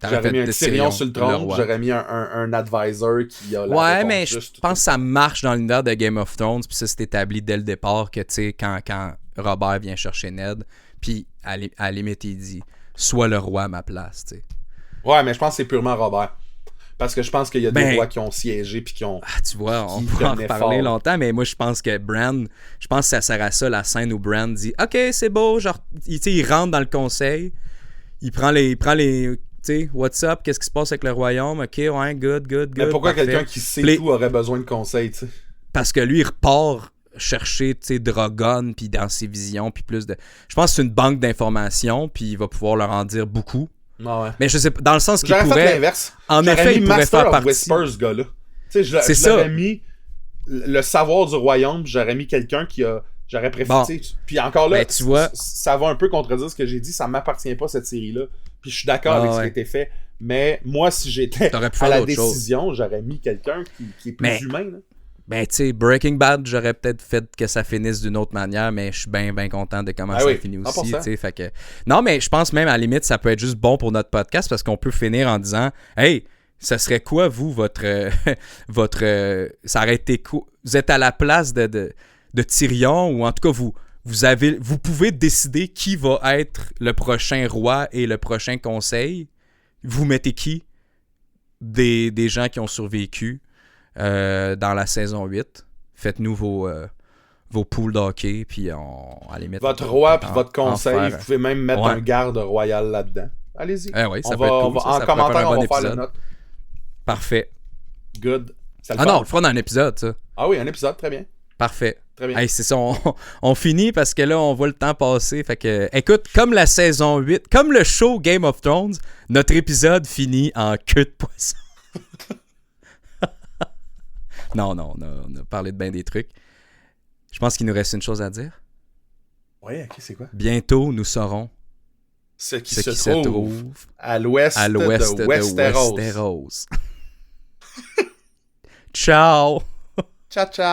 [SPEAKER 2] J'aurais mis un Tyrion sur le trône, j'aurais mis un advisor qui a la réponse
[SPEAKER 1] mais je pense que ça marche dans l'univers de Game of Thrones, puis ça c'est établi dès le départ que, tu sais, quand Robert vient chercher Ned, puis à la limite, il dit « Sois le roi à ma place », tu sais.
[SPEAKER 2] Ouais, mais je pense que c'est purement Robert. Parce que je pense qu'il y a des rois qui ont siégé puis qui ont...
[SPEAKER 1] tu vois, on peut en reparler longtemps, mais moi je pense que Bran, je pense que ça sert à ça, la scène où Bran dit « Ok, c'est beau », genre, il rentre dans le conseil, il prend les tu sais, what's up, qu'est-ce qui se passe avec le royaume, ok, ouais, good.
[SPEAKER 2] Mais pourquoi
[SPEAKER 1] parfait.
[SPEAKER 2] Quelqu'un qui sait tout aurait besoin de conseils, tu sais?
[SPEAKER 1] Parce que lui, il repart chercher, tu sais, Drogon, puis dans ses visions, puis plus de... Je pense que c'est une banque d'informations, puis il va pouvoir leur en dire beaucoup.
[SPEAKER 2] Ah ouais.
[SPEAKER 1] Mais je sais pas, dans le sens qu'il pourrait...
[SPEAKER 2] J'aurais fait l'inverse.
[SPEAKER 1] En effet, il pourrait faire partie...
[SPEAKER 2] Whisper, ce gars-là. Tu sais, je l'aurais mis le savoir du royaume, j'aurais mis quelqu'un qui a... J'aurais préféré... Puis encore là,
[SPEAKER 1] tu vois...
[SPEAKER 2] ça va un peu contredire ce que j'ai dit, ça m'appartient pas, cette série-là. Puis je suis d'accord avec ce qui a été fait. Mais moi, si j'étais à la décision, j'aurais mis quelqu'un qui est plus humain, là.
[SPEAKER 1] Ben, tu sais, Breaking Bad, j'aurais peut-être fait que ça finisse d'une autre manière, mais je suis bien content de comment ça finit aussi, tu sais, fait que... Non, mais je pense même, à la limite, ça peut être juste bon pour notre podcast, parce qu'on peut finir en disant « Hey, ça serait quoi, vous, votre... ça aurait été quoi? Vous êtes à la place de Tyrion, ou en tout cas, vous pouvez décider qui va être le prochain roi et le prochain conseil. Vous mettez qui? Des gens qui ont survécu dans la saison 8. Faites-nous vos poules d'hockey, puis à la limite...
[SPEAKER 2] Votre roi puis votre conseil, vous pouvez même mettre un garde royal là-dedans. Allez-y.
[SPEAKER 1] Oui, ça peut être cool.
[SPEAKER 2] En commentaire, on va faire la note.
[SPEAKER 1] Parfait.
[SPEAKER 2] Good.
[SPEAKER 1] Non, on le fera dans un épisode, ça.
[SPEAKER 2] Ah oui, un épisode, très bien.
[SPEAKER 1] Parfait.
[SPEAKER 2] Très bien.
[SPEAKER 1] Hey, c'est ça, on finit parce que là, on voit le temps passer. Fait que, écoute, comme la saison 8, comme le show Game of Thrones, notre épisode finit en queue de poisson. Non, on a parlé de bien des trucs. Je pense qu'il nous reste une chose à dire.
[SPEAKER 2] Oui, ok, c'est quoi?
[SPEAKER 1] Bientôt, nous saurons
[SPEAKER 2] ce qui
[SPEAKER 1] ce
[SPEAKER 2] se
[SPEAKER 1] qui se
[SPEAKER 2] trouve
[SPEAKER 1] trouve
[SPEAKER 2] à l'ouest
[SPEAKER 1] à l'ouest
[SPEAKER 2] de
[SPEAKER 1] de
[SPEAKER 2] Westeros.
[SPEAKER 1] Westeros. Ciao!
[SPEAKER 2] Ciao, ciao!